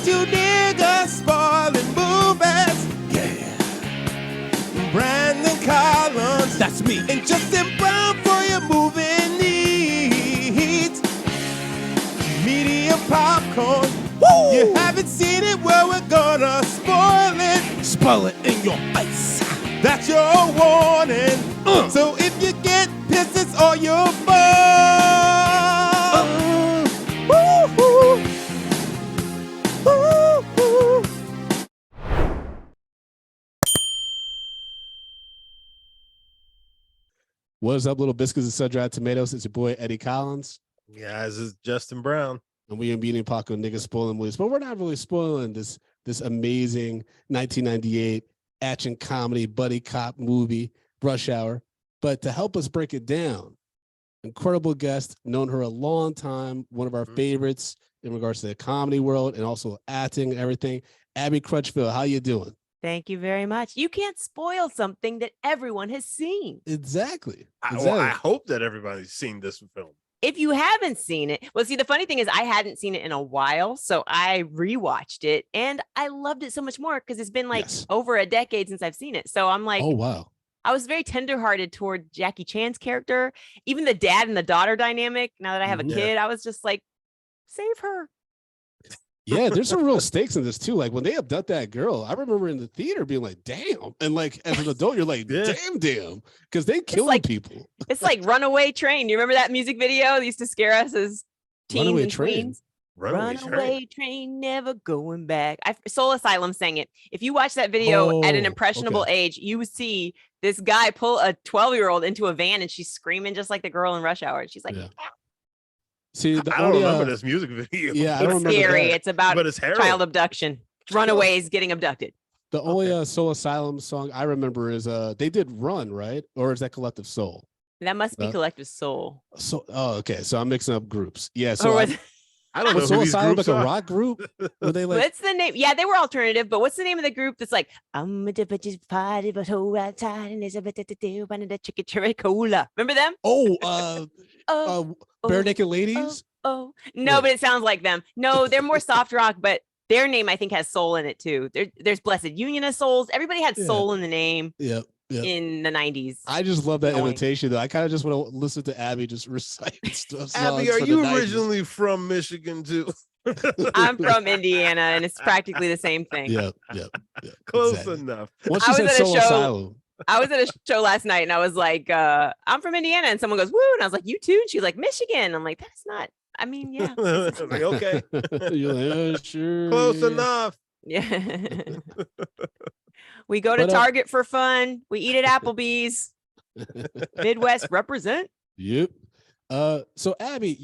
two niggas spoiling movies. Yeah. Brandon Collins, that's me, and Justin Brown for your movie needs. Medium popcorn. Woo! You haven't seen it, well, we're gonna spoil it. Spoil it in your face. That's your warning. So if you get pissed, it's all your fault. Woo-hoo. Woo-hoo. What's up, little biscuits and sun-dried tomatoes? It's your boy, Eddie Collins. Yeah, this is Justin Brown. And we are beating Paco niggas spoiling movies, but we're not really spoiling this amazing 1998 action comedy buddy cop movie, Rush Hour. But to help us break it down, incredible guest, known her a long time, one of our favorites in regards to the comedy world and also acting and everything. Abbi Crutchfield, how you doing? Thank you very much. You can't spoil something that everyone has seen. Exactly. I hope that everybody's seen this film. If you haven't seen it, well, see, the funny thing is I hadn't seen it in a while, so I rewatched it and I loved it so much more because it's been like over a decade since I've seen it. So I'm like, oh, wow. I was very tenderhearted toward Jackie Chan's character, even the dad and the daughter dynamic. Now that I have a kid, I was just like, save her. Yeah, there's some real stakes in this too. Like when they abduct that girl, I remember in the theater being like, damn. And like as an adult, you're like, damn. Because they killing people. It's like Runaway Train. You remember that music video? They used to scare us as teens Runaway and Train. tweens. Runaway train, never going back. Soul Asylum sang it. If you watch that video at an impressionable age, you would see this guy pull a 12-year-old into a van and she's screaming just like the girl in Rush Hour. And she's like, see, I don't remember this music video. Yeah, I don't remember scary. that. It's about But it's child abduction. Runaways getting abducted. The only Soul Asylum song I remember is they did Run, right? Or is that Collective Soul? That must be Collective Soul. So okay. So I'm mixing up groups. Yeah. So I don't know who Soul these Asylum groups like are. a rock group? Were they like what's the name? Yeah, they were alternative, but what's the name of the group that's like I'm a just party but whole outside and there's a bit to do and the chicken cherry cola. Remember them? Bare Naked Ladies? No, but it sounds like them. No, they're more soft rock, but their name I think has soul in it too. There's Blessed Union of Souls. Everybody had soul in the name. Yep. In the 90s. I just love that invitation though. I kind of just want to listen to Abbi just recite stuff. Abbi, are you originally from Michigan too? I'm from Indiana and it's practically the same thing. Yeah. Close enough. Once you said Soul Asylum. I was at a show last night and I was like, I'm from Indiana. And someone goes, woo. And I was like, you too? And she's like, Michigan. I'm like, that's not, I mean, yeah. Like, okay. You're like, sure. Close enough. Yeah. We go to Target for fun. We eat at Applebee's. Midwest represent. Yep. So Abbi,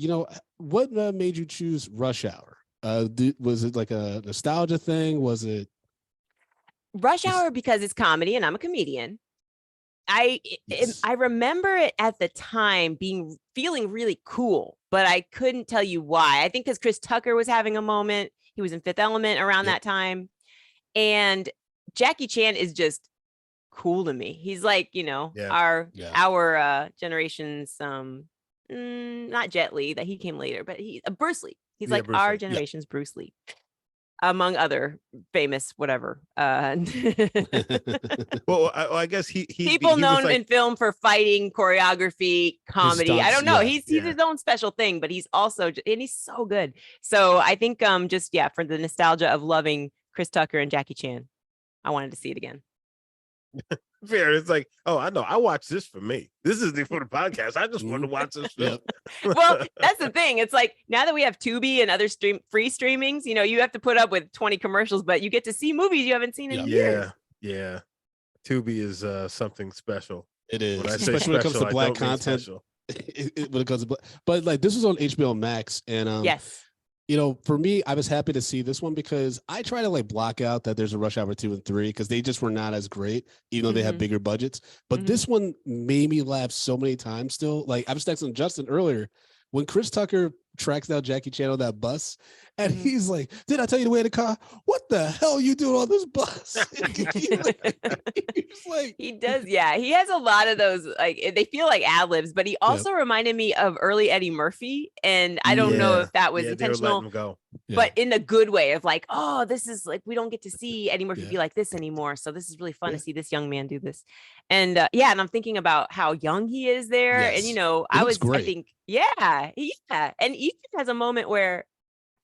what made you choose Rush Hour? Was it like a nostalgia thing? Was it Rush Hour because it's comedy and I'm a comedian? I remember it at the time feeling really cool, but I couldn't tell you why. I think because Chris Tucker was having a moment. He was in Fifth Element around that time. And Jackie Chan is just cool to me. He's like, our generation's not Jet Li, that he came later, but he's Bruce Lee. He's like Bruce our Lee. Generation's Bruce Lee, among other famous whatever. Well, I guess he people known in film for fighting, choreography, comedy. Stunts, I don't know. He's his own special thing, but he's also and he's so good. So I think for the nostalgia of loving Chris Tucker and Jackie Chan, I wanted to see it again. Fair. It's like, oh, I know. I watched this for me. This isn't for the podcast. I just wanted to watch this film. Well, that's the thing. It's like now that we have Tubi and other free streamings, you have to put up with 20 commercials, but you get to see movies you haven't seen in years. Yeah. Tubi is something special. It is, especially when it comes to black content. When it comes to but like this was on HBO Max, and yes. For me, I was happy to see this one because I try to like block out that there's a Rush Hour 2 and 3 because they just were not as great, even though they have bigger budgets. But this one made me laugh so many times still. Like I was texting Justin earlier when Chris Tucker tracks down Jackie Chan on that bus And he's like, did I tell you to wait in the car? What the hell are you doing on this bus? He's like, he does. Yeah. He has a lot of those, like, they feel like ad libs, but he also reminded me of early Eddie Murphy. And I don't know if that was intentional, they were letting him go. but in a good way of like, oh, this is like, we don't get to see Eddie Murphy be like this anymore. So this is really fun to see this young man do this. And and I'm thinking about how young he is there. And, I think, and Ethan has a moment where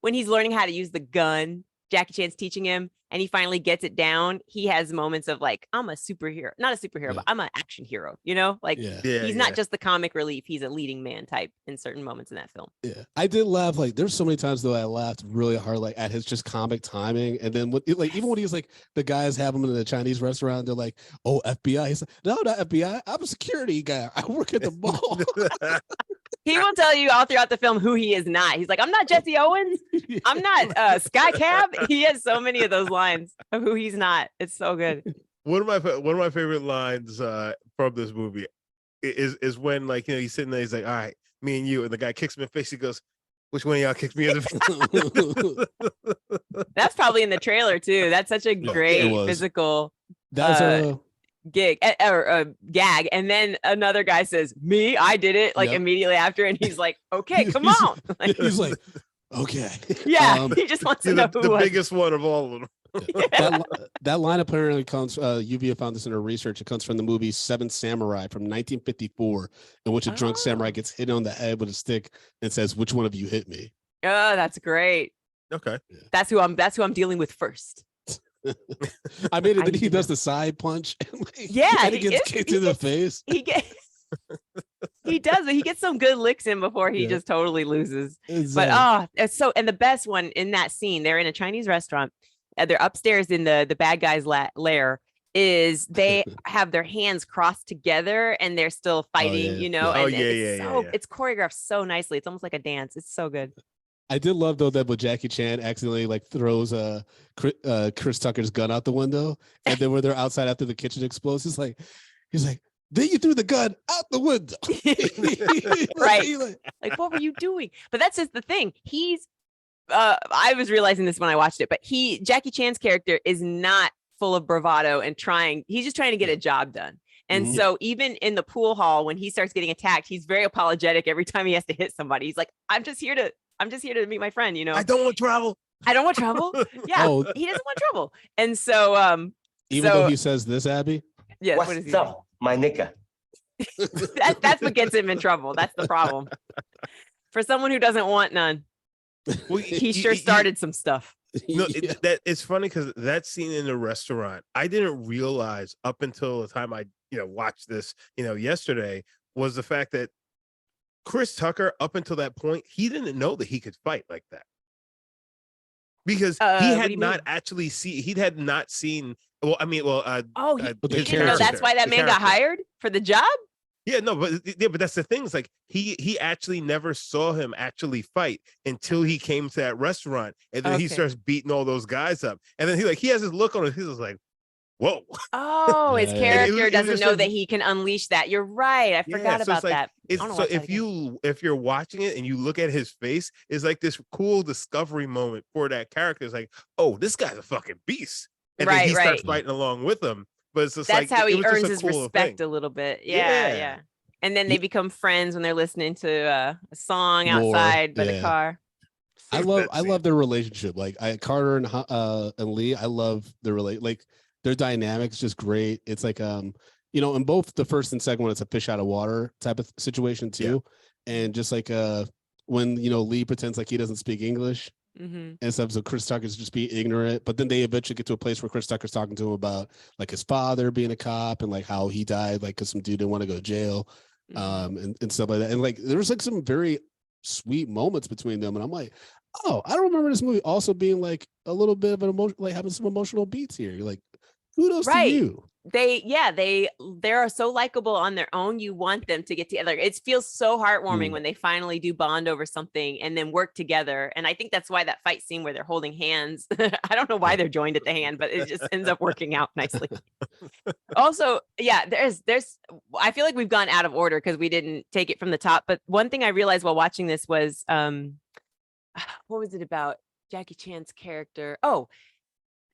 when he's learning how to use the gun, Jackie Chan's teaching him, and he finally gets it down. He has moments of like, I'm a superhero, not a superhero, but I'm an action hero, like he's not just the comic relief. He's a leading man type in certain moments in that film. Yeah. I did laugh. Like there's so many times though I laughed really hard, like at his just comic timing. And then even when he's like, the guys have him in the Chinese restaurant, they're like, oh, FBI. He's like, no, not FBI. I'm a security guy. I work at the mall. He will tell you all throughout the film who he is not. He's like, I'm not Jesse Owens. I'm not Sky Cab. He has so many of those lines of who he's not. It's so good. One of my favorite lines from this movie is when he's sitting there. He's like, all right, me and you, and the guy kicks him in the face. He goes, which one of y'all kicked me in the face? That's probably in the trailer too. That's such a great physical. That was gig or gag, and then another guy says, me, I did it, immediately after, and he's like, okay, come on. He's like, okay. He just wants to know who the biggest one of all of them. That line apparently comes, Yuvia found this in her research, it comes from the movie Seven Samurai from 1954, in which a drunk samurai gets hit on the head with a stick and says, which one of you hit me? Oh, that's great. Okay. That's who I'm dealing with first. I mean, he does the side punch. And he gets kicked in the face. He does, but he gets some good licks in before he just totally loses. But it's so, and the best one in that scene, they're in a Chinese restaurant. They're upstairs in the bad guy's lair. Is they have their hands crossed together and they're still fighting, it's choreographed so nicely. It's almost like a dance. It's so good. I did love though that when Jackie Chan accidentally throws Chris Tucker's gun out the window, and then when they're outside after the kitchen explodes, he's like, then you threw the gun out the window. Right. Like, what were you doing? But that's just the thing. He's I was realizing this when I watched it, but Jackie Chan's character is not full of bravado and he's just trying to get a job done. And so even in the pool hall, when he starts getting attacked, he's very apologetic every time he has to hit somebody. He's like, I'm just here to meet my friend, I don't want trouble. I don't want trouble. Yeah. He doesn't want trouble. And so even though he says this, Abby. Yeah. What's up, my nigga? That's what gets him in trouble. That's the problem. For someone who doesn't want none. Well, he sure started some stuff. That it's funny because that scene in the restaurant, I didn't realize up until the time I watched this yesterday, was the fact that Chris Tucker, up until that point, he didn't know that he could fight like that, because he had not actually seen. He had not seen. Well, I mean, he didn't know that's why that man got hired for the job. Yeah, no, but that's the thing. It's like he actually never saw him actually fight until he came to that restaurant, and then he starts beating all those guys up, and then he has his look on his face. He's like, whoa. Oh, his character doesn't know that he can unleash that. You're right. I forgot about that. So if you're watching it and you look at his face, it's like this cool discovery moment for that character. It's like, oh, this guy's a fucking beast, and then he starts fighting along with him. But it's just that's how he earns his respect a little bit. Yeah. And then they become friends when they're listening to a song outside by the car. I love their relationship. Like Carter and Lee, I love their dynamics, just great. It's like in both the first and second one, it's a fish out of water type of situation too. Yeah. And just like when Lee pretends like he doesn't speak English. And stuff, so Chris Tucker's just being ignorant, but then they eventually get to a place where Chris Tucker's talking to him about like his father being a cop and like how he died, like because some dude didn't want to go to jail, and stuff like that. And like there was like some very sweet moments between them, and I'm like, oh, I don't remember this movie also being like a little bit of an emotion, like having some emotional beats here. You're like, kudos to you. They're so likable on their own. You want them to get together. It feels so heartwarming when they finally do bond over something and then work together. And I think that's why that fight scene where they're holding hands, I don't know why they're joined at the hand, but it just ends up working out nicely. Also, there's I feel like we've gone out of order because we didn't take it from the top. But one thing I realized while watching this was what was it about? Jackie Chan's character. Oh,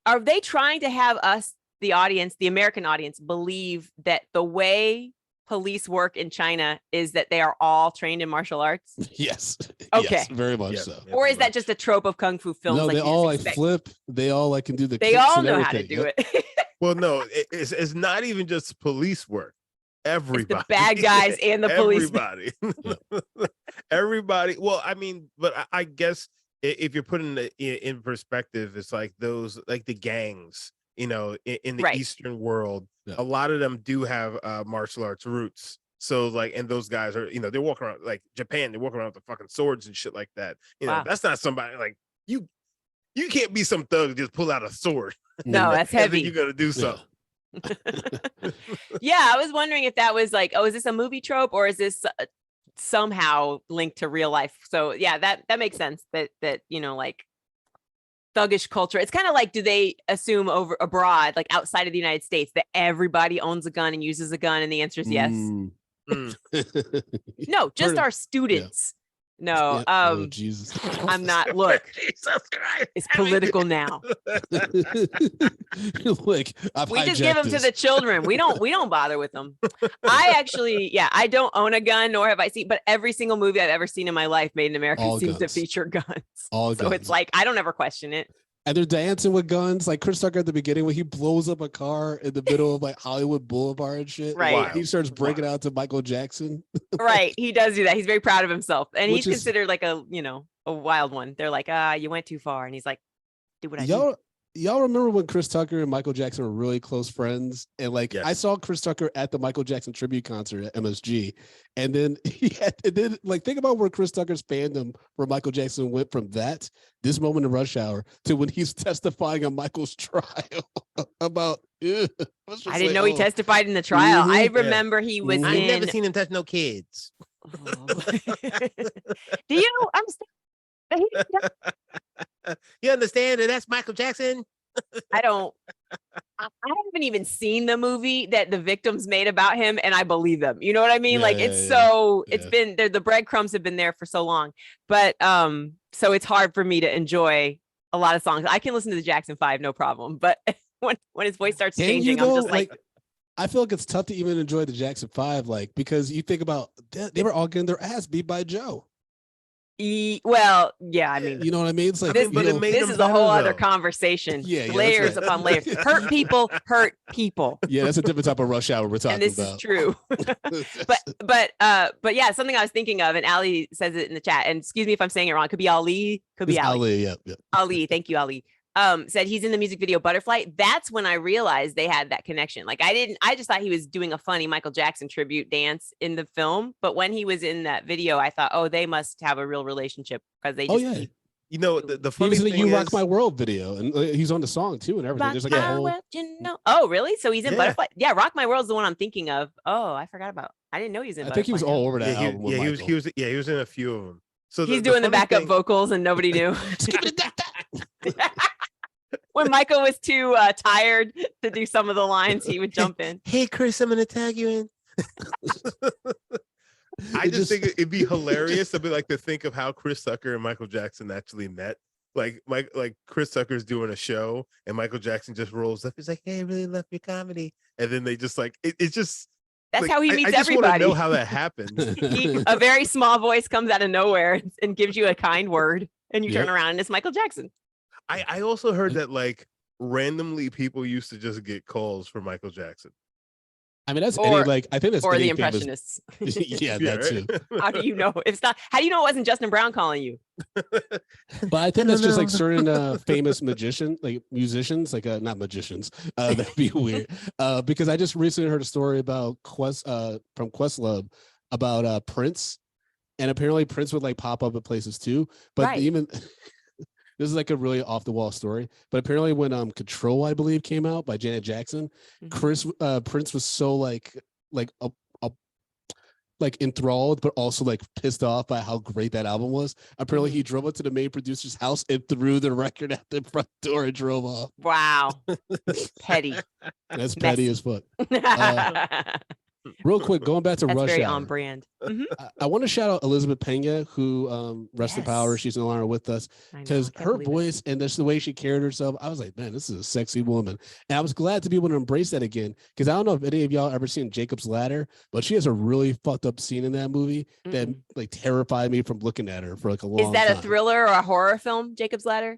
are they trying to have us, the audience, the American audience, believe that the way police work in China is that they are all trained in martial arts? Yes. Okay. Yes, very much Yeah, so. yeah, Or is pretty that much. just a trope of kung fu films? No, like they you all just like expect- flip. They all like can do the They kicks all and know how to everything. do Yep. it. Well, no, it's not even just police work. It's Everybody, the bad guys and the policemen. everybody, everybody. Well, I mean, but I guess if you're putting it in perspective, it's like those, like the gangs, in the Right. Eastern world, Yeah. a lot of them do have martial arts roots. So like, and those guys are, they're walking around like Japan, they're walking around with the fucking swords and shit like that. Wow. That's not somebody like you. You can't be some thug and just pull out a sword. No, that's and then heavy. you got to do Yeah. something. Yeah, I was wondering if that was like, oh, is this a movie trope or is this somehow linked to real life? So yeah, that makes sense. That like thuggish culture. It's kind of like, do they assume over abroad, like outside of the United States, that everybody owns a gun and uses a gun? And the answer is yes. Mm. No, just Pretty- our students. No, Yeah. Oh, Jesus. I'm not. Look, Jesus Christ. it's political now. Like We just give them to the children. We don't bother with them. I actually, I don't own a gun, nor have I seen, but every single movie I've ever seen in my life made in America All seems to guns. feature guns. All So guns. it's like, I don't ever question it. And they're dancing with guns, like Chris Tucker at the beginning when he blows up a car in the middle of like Hollywood Boulevard and shit. Right. Wild. He starts breaking out to Michael Jackson. Right. He does do that. He's very proud of himself. And Which he's is- considered like a wild one. They're like, you went too far. And he's like, do what I do. Y'all remember when Chris Tucker and Michael Jackson were really close friends? And like Yes. I saw Chris Tucker at the Michael Jackson tribute concert at MSG. And then think about where Chris Tucker's fandom for Michael Jackson went from this moment in Rush Hour to when he's testifying on Michael's trial about I didn't know he testified in the trial. I remember he was Mhm. I ain't in. never seen him touch no kids. Do you understand? You understand that that's Michael Jackson? I haven't even seen the movie that the victims made about him, and I believe them. You know what I mean? Yeah, like yeah, it's yeah. so it's Yeah. been there. The breadcrumbs have been there for so long, but so it's hard for me to enjoy a lot of songs. I can listen to the Jackson 5, no problem. But when his voice starts changing, I'm just like I feel like it's tough to even enjoy the Jackson 5, like because you think about they were all getting their ass beat by Joe. well, yeah. I mean, You know what I mean? It's like this, but it made this them is a whole better, other though. conversation. Yeah, that's Layers right. upon layers. Hurt people hurt people. Yeah, that's a different type of Rush Hour we're talking And this about. is true. But yeah, something I was thinking of, and Ali says it in the chat, and excuse me if I'm saying it wrong. Could be Ali, could be It's Ali. Ali, yeah. Ali, thank you, Ali. Said he's in the music video Butterfly. That's when I realized they had that connection. Like I just thought he was doing a funny Michael Jackson tribute dance in the film. But when he was in that video, I thought, oh, they must have a real relationship because they Oh just yeah, keep The he funny was in the thing "You Rock is, My World" video, and he's on the song too, and everything. Rock There's like My a whole. World, you know. Oh, really? So he's in Yeah. Butterfly. Yeah, Rock My World's the one I'm thinking of. Oh, I forgot about. I didn't know he was in I Butterfly. think he was all over that yeah, album. With he was Michael. he was in a few of them. So He's doing the funny backup thing- vocals and nobody knew. When Michael was too tired to do some of the lines, he would jump in. Hey Chris, I'm gonna tag you in. I It just think it'd be hilarious to be like to think of how Chris Tucker and Michael Jackson actually met. Like Chris Tucker's doing a show and Michael Jackson just rolls up. He's like, "Hey, I really love your comedy," and then they just like it's just. That's like, how he I meets just wanna everybody. know how that happens. A very small voice comes out of nowhere and gives you a kind word, and you turn Yep. around and it's Michael Jackson. I also heard that like randomly people used to just get calls for Michael Jackson. I mean, that's Or- I think that's Or the any famous- Impressionists. yeah, that too. How do you know? It's not. How do you know it wasn't Justin Brown calling you? But I think that's just like certain famous musicians, like not magicians. That'd be weird. Because I just recently heard a story about from Questlove about Prince, and apparently Prince would like pop up at places too. But Right. even this is like a really off the wall story. But apparently when Control, I believe, came out by Janet Jackson, Mhm. Prince was so like enthralled, but also like pissed off by how great that album was. Apparently, he drove up to the main producer's house and threw the record at the front door and drove off. Wow. Petty. That's petty Messy. as fuck. Real quick, going back to That's Rush very Hour. on brand. Mhm. I want to shout out Elizabeth Pena, who rest in power. Yes. She's no longer with us, I know, I because can't her believe it. voice and just the way she carried herself, I was like, man, this is a sexy woman. And I was glad to be able to embrace that again, because I don't know if any of y'all ever seen Jacob's Ladder, but she has a really fucked up scene in that movie that like terrified me from looking at her for like a long time. Is that a thriller or a horror film, Jacob's Ladder?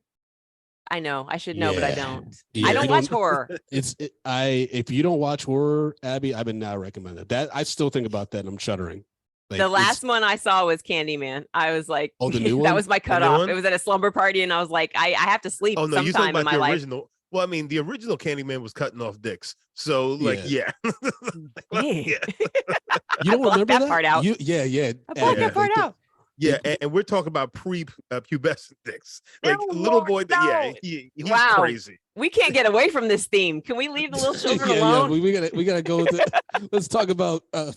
I know. I should know, but I don't. Yeah, I if don't you watch horror. If you don't watch horror, Abby, I would not recommend it. That I still think about that and I'm shuddering. Like, The last one I saw was Candyman. I was like, oh, the new one? That was my The new cutoff. one? It was at a slumber party, and I was like, I have to sleep Oh no, you talking sometime in about my the life. original? Well, I mean, the original Candyman was cutting off dicks, so like, yeah. Dang. Yeah. You don't blocked remember that that part out. Yeah. I blocked that part out. Yeah, and we're talking about pre-pubescent dicks, like No, little Lord, boy. no. He's Wow. crazy. We can't get away from this theme. Can we leave the little children yeah, alone? we gotta go with it. Let's talk about I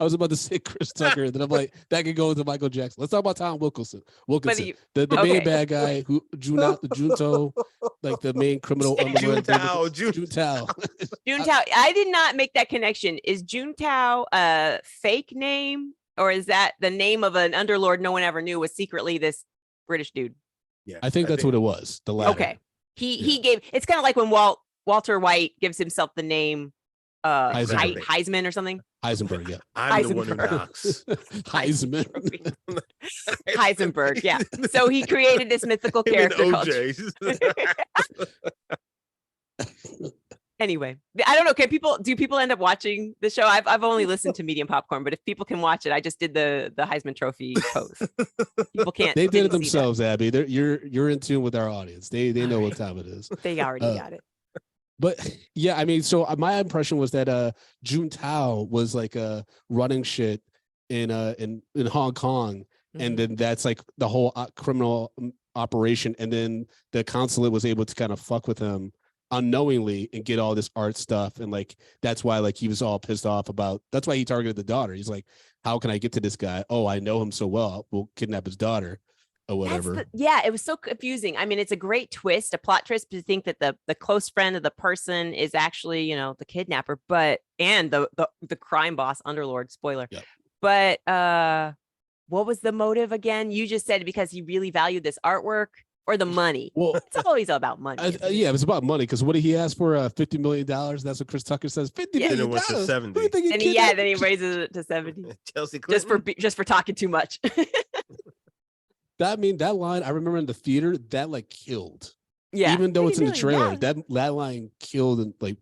was about to say Chris Tucker, and then I'm like, that could go into Michael Jackson. Let's talk about Tom Wilkinson. The Okay. main bad guy who Junto, like the main criminal underworld. Juntao. Juntao. I did not make that connection. Is Juntao a fake name, or is that the name of an underlord no one ever knew was secretly this British dude? Yeah, I think that's what it was. The latter. Okay. He gave. It's kind of like when Walter White gives himself the name Heisman or something. Heisenberg, yeah. I'm the one who knocks. Heisman. Heisenberg, yeah. So he created this mythical Him and character called. Anyway, I don't know. Do people end up watching the show? I've only listened to Medium Popcorn, but if people can watch it, I just did the Heisman Trophy pose. People can't. They did it themselves, Abby. You're in tune with our audience. They know what time it is. They already got it. But yeah, I mean, so my impression was that Juntao was like running shit in Hong Kong, and then that's like the whole criminal operation, and then the consulate was able to kind of fuck with him unknowingly and get all this art stuff, and like that's why like he was all pissed off about. That's why he targeted the daughter. He's like, how can I get to this guy? Oh, I know him so well. We'll kidnap his daughter. Or whatever. It was so confusing. I mean, it's a great twist, a plot twist, to think that the close friend of the person is actually, the kidnapper, and the crime boss, underlord, spoiler. Yep. But what was the motive again? You just said because he really valued this artwork or the money. Well, it's always about money. Yeah, it was about money, because what did he ask for? $50 million. That's what Chris Tucker says. $50 million. Then it went to 70. And then he raises it to 70. Chelsea Clinton. just for talking too much. That line, I remember in the theater, that like killed. Yeah. Even though it's in the really, trailer, yeah. that line killed, and like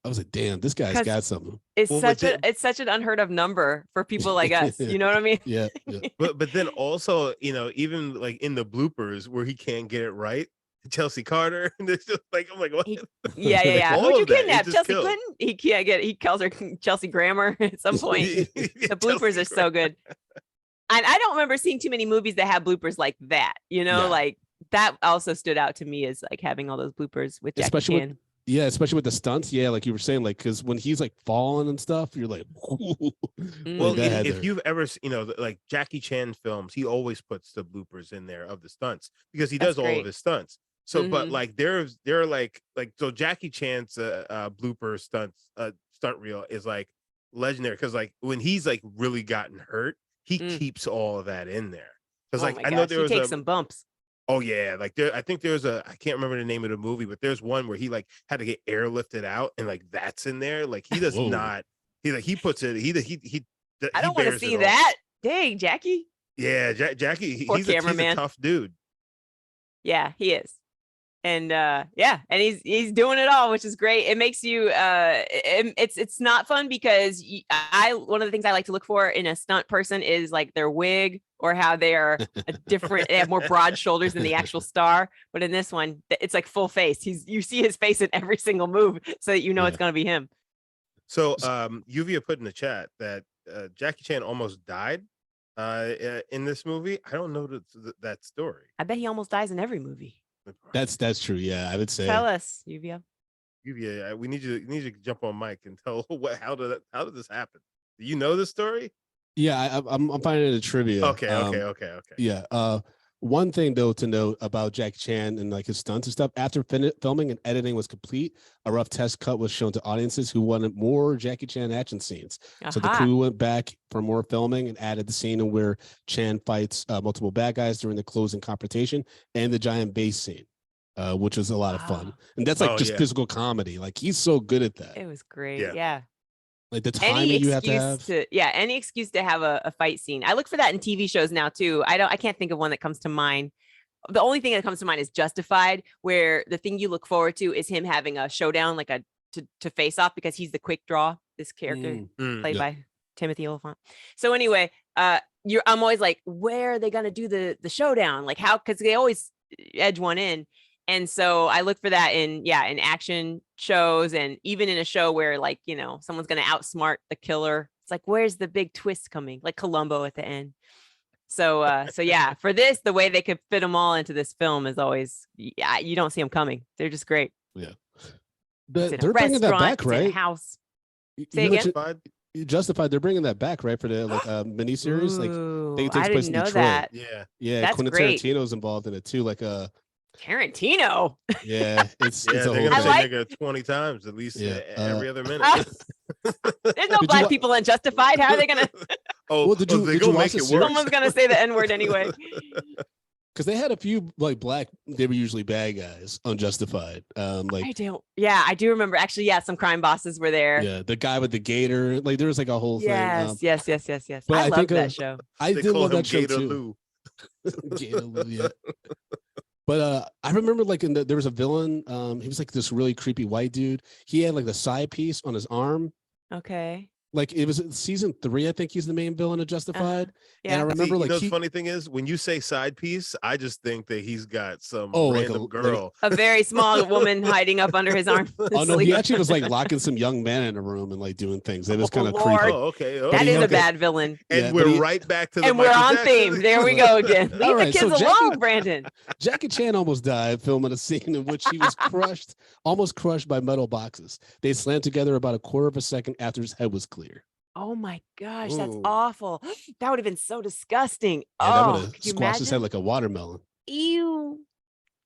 I was like, damn, this guy's got something. It's it's such an unheard of number for people like us. You know what I mean? Yeah. But then also, even like in the bloopers where he can't get it right, Chelsea Carter, and it's just like, I'm like, what? Yeah. All Who'd you of that, kidnap? it just Chelsea killed. Clinton? He can't get it. He calls her Chelsea Grammer at some point. The bloopers are so good. And I don't remember seeing too many movies that have bloopers like that. Like that also stood out to me as like having all those bloopers with Jackie Chan. Especially with the stunts. Yeah, like you were saying, like because when he's like falling and stuff, you're like, well, if you've ever, like Jackie Chan films, he always puts the bloopers in there of the stunts because he does all of his stunts. So, but like they're like so Jackie Chan's blooper stunt reel is like legendary because like when he's like really gotten hurt, he keeps all of that in there because I know there was some bumps. Oh yeah, like I think there's I can't remember the name of the movie, but there's one where he like had to get airlifted out, and like that's in there. Like he does not. He puts it. He. I don't want to see that. Dang, Jackie. Yeah, Jackie. He's a tough dude. Yeah, he is. And and he's doing it all, which is great. It makes you it's not fun because one of the things I like to look for in a stunt person is like their wig or how they are they have more broad shoulders than the actual star. But in this one, it's like full face. You see his face in every single move, so that it's going to be him. So Yuvia put in the chat that Jackie Chan almost died in this movie. I don't know that story. I bet he almost dies in every movie. That's true. Yeah, I would say. Tell us, Yuvia. Yuvia, we need you to jump on mic and tell how did this happen? Do you know the story? Yeah, I'm finding it a trivia. Okay. Yeah. One thing though to note about Jackie Chan and like his stunts and stuff, after filming and editing was complete, a rough test cut was shown to audiences who wanted more Jackie Chan action scenes. So the Aha. crew went back for more filming and added the scene where Chan fights multiple bad guys during the closing confrontation and the giant bass scene, which was a lot of fun. Wow. And that's like just yeah. physical comedy. Like he's so good at that. It was great. Yeah. Yeah. Like the Any timing you have excuse to have. any excuse to have a fight scene. I look for that in TV shows now too. I can't think of one that comes to mind. The only thing that comes to mind is Justified, where the thing you look forward to is him having a showdown, like to face off, because he's the quick draw, this character played yeah. by Timothy Olyphant. So anyway, I'm always like, where are they gonna do the showdown? Like how, because they always edge one in. And so I look for that in action shows, and even in a show where like, you know, someone's going to outsmart the killer. It's like, where's the big twist coming? Like Columbo at the end. So yeah, for this, the way they could fit them all into this film is always, you don't see them coming. They're just great. Yeah. It's in a They're bringing that restaurant, back, it's in a right? house. You Say again? mentioned- Justified, they're bringing that back, right? For the like miniseries. Like Ooh, it takes I place didn't in know Detroit. that. Yeah. That's Quentin great. Tarantino's involved in it too. Like Tarantino. it's Yeah, a they're whole gonna I say like- nigga 20 times at least Yeah, every other minute. There's no Did you black wa- people in Justified. How are they gonna? Oh, did oh, you- they did gonna you watch make the it series? worse. Someone's gonna say the N-word anyway. because they had a few like black. They were usually bad guys on Justified. I Like don't. Yeah, I do remember. Actually, yeah, some crime bosses were there. yeah, the guy with the gator. Like there was like a whole thing. Yes. but I I love think, that show. I They did call love him that show Gator too. Lou. Gator Lou, yeah. But I remember like there was a villain. He was like this really creepy white dude. He had like the side piece on his arm. Okay. Like it was season 3, I think he's the main villain of Justified. And I Yeah. remember See, like the funny thing is when you say side piece, I just think that he's got some like random a- girl. A very small woman hiding up under his arm. oh no, he Sleep. actually was like locking some young men in a room and like doing things. It was Oh, kind of Lord. creepy. Oh, okay. That okay. is a okay. bad villain. And Yeah, we're but he- right back to the And we're Michael on Jackson. theme. There we go again. Leave All the right, kids so Jackie- alone, Brandon. Jackie Chan almost died filming a scene in which he was almost crushed by metal boxes. They slammed together about a quarter of a second after his head was clear. Oh my gosh, that's Ooh. awful. That would have been so disgusting. And that would Oh, have could you squashed his head imagine? like a watermelon. Ew.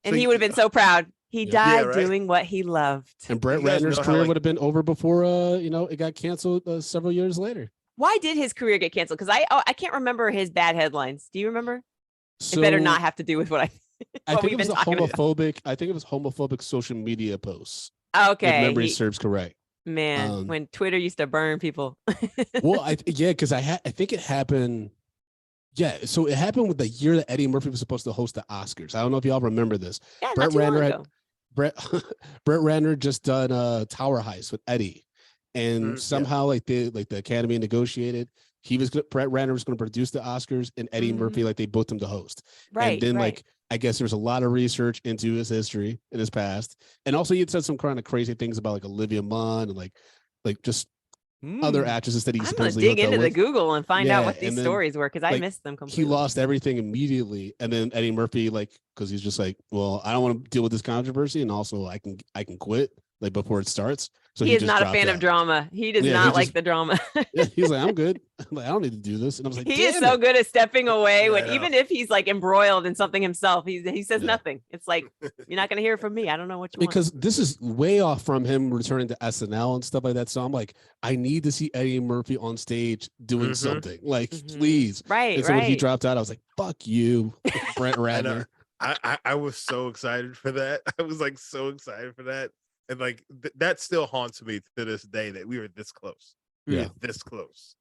And So he you- would have been so proud. He Yeah. died Yeah, right. doing what he loved. And Brett You guys Ratner's know how, career like- would have been over before it got canceled several years later. Why did his career get canceled? Because I can't remember his bad headlines. Do you remember? So It better not have to do with what I what think we've it was been a talking about. homophobic. I think it was homophobic social media posts. If Okay. memory serves correct. Man, when Twitter used to burn people. Well, because I think it happened. Yeah, so it happened with the year that Eddie Murphy was supposed to host the Oscars. I don't know if y'all remember this. Yeah, Brett not too long Ratner had- ago. Brett Ratner just done Tower Heist with Eddie, and Yeah. somehow like the Academy negotiated. Brett Ratner was going to produce the Oscars, and Eddie Murphy like they booked him to host. Right. And then right. like I guess there was a lot of research into his history in his past, and also he had said some kind of crazy things about like Olivia Munn and like just other actresses that he I'm gonna supposedly dig hooked up into the with. Google and find out Yeah, what these and then, stories were because I like, missed them He completely. lost everything immediately, and then Eddie Murphy because he's just like, well, I don't want to deal with this controversy, and also I can quit like before it starts. So he is just not a dropped fan of out. drama. He does Yeah, he not like just- the drama. Yeah, he's like, I'm good. Like, I don't need to do this. And I was like, He is damn so it. good at stepping away when Yeah, I know. even if he's like embroiled in something himself, he says Yeah. nothing. It's like you're not gonna hear from me. I don't know what you want. Because this is way off from him returning to SNL and stuff like that. So I'm like, I need to see Eddie Murphy on stage doing Mhm. something. Like, Mhm. please. Right, And so when he right. dropped out, I was like, fuck you, Brett I know. Ratner. I was so excited for that. I was like so excited for that. And like that still haunts me to this day that we were this close. We Yeah. were this close.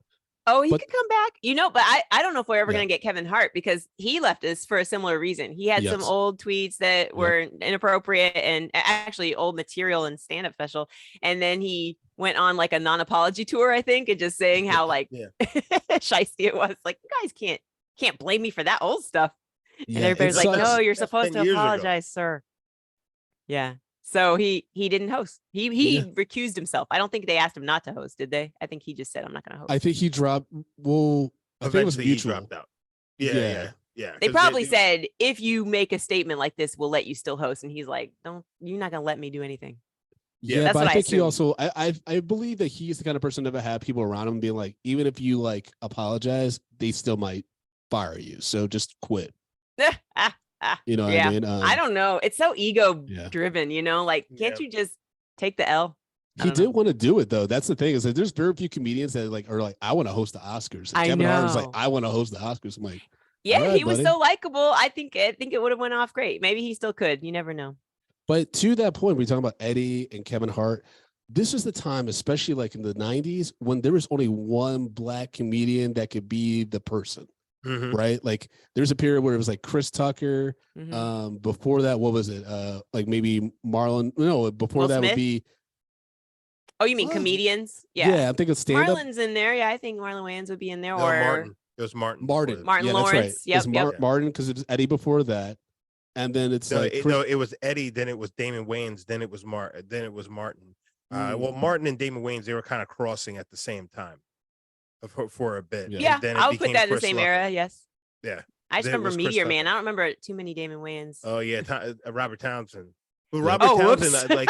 Oh, he But- could come back. But I don't know if we're ever Yeah. going to get Kevin Hart because he left us for a similar reason. He had some Yes. old tweets that were inappropriate and actually old material and stand-up special. And then he went on like a non-apology tour, I think, and just saying how like Yeah. shiesty it was. Like, you guys can't blame me for that old stuff. And Yeah, everybody's it like, sucks. no, you're That's supposed 10 to years ago. apologize, sir. Yeah. So he didn't host. He Yeah. recused himself. I don't think they asked him not to host, did they? I think he just said, I'm not going to host. I think he dropped. Well, I think it was Eventually he mutual. dropped out. Yeah, Yeah. yeah, yeah. They 'Cause probably said, if you make a statement like this, we'll let you still host. And he's like, you're not going to let me do anything. Yeah, That's but what I I think he assumed. also I believe that he's the kind of person to have people around him being like, even if you like apologize, they still might fire you. So just quit. You know what Yeah. I mean? I don't know. It's so ego Yeah. driven, you know, like, can't you just take the L? I He don't know. did want to do it though. That's the thing is that there's very few comedians that like are like, I want to host the Oscars. I Kevin Hart is like, know. I want to host the Oscars. I'm like, Yeah, all right, he was buddy. so likable. I think it would have went off great. Maybe he still could. You never know. But to that point, we're talking about Eddie and Kevin Hart. This is the time, especially like in the 90s, when there was only one black comedian that could be the person. Mhm. Right? Like there's a period where it was like Chris Tucker. Mhm. Before that, what was it? Like maybe Marlon. No, before Will that Smith? would be. Oh, you mean Oh, comedians? Yeah. Yeah, I'm thinking stand up. Marlon's in there. Yeah, I think Marlon Wayans would be in there. No, or Martin. It was Martin. Martin. before Martin Yeah, Lawrence. that's right. Yep, It's yep. Martin because it was Eddie before that, and then it's No, like it was Eddie. Then it was Damon Wayans. Then it was Then it was Martin. Well, Martin and Damon Wayans, they were kind of crossing at the same time for a bit. Yeah. Yeah, And then it I would put became that in the Chris same Lucker. era. Yes. Yeah. I just Then it remember was Chris Meteor Man. Tucker. I don't remember too many Damon Wayans. Oh yeah, Robert Townsend. Well, Yeah. Robert Oh, Townsend, whoops. like,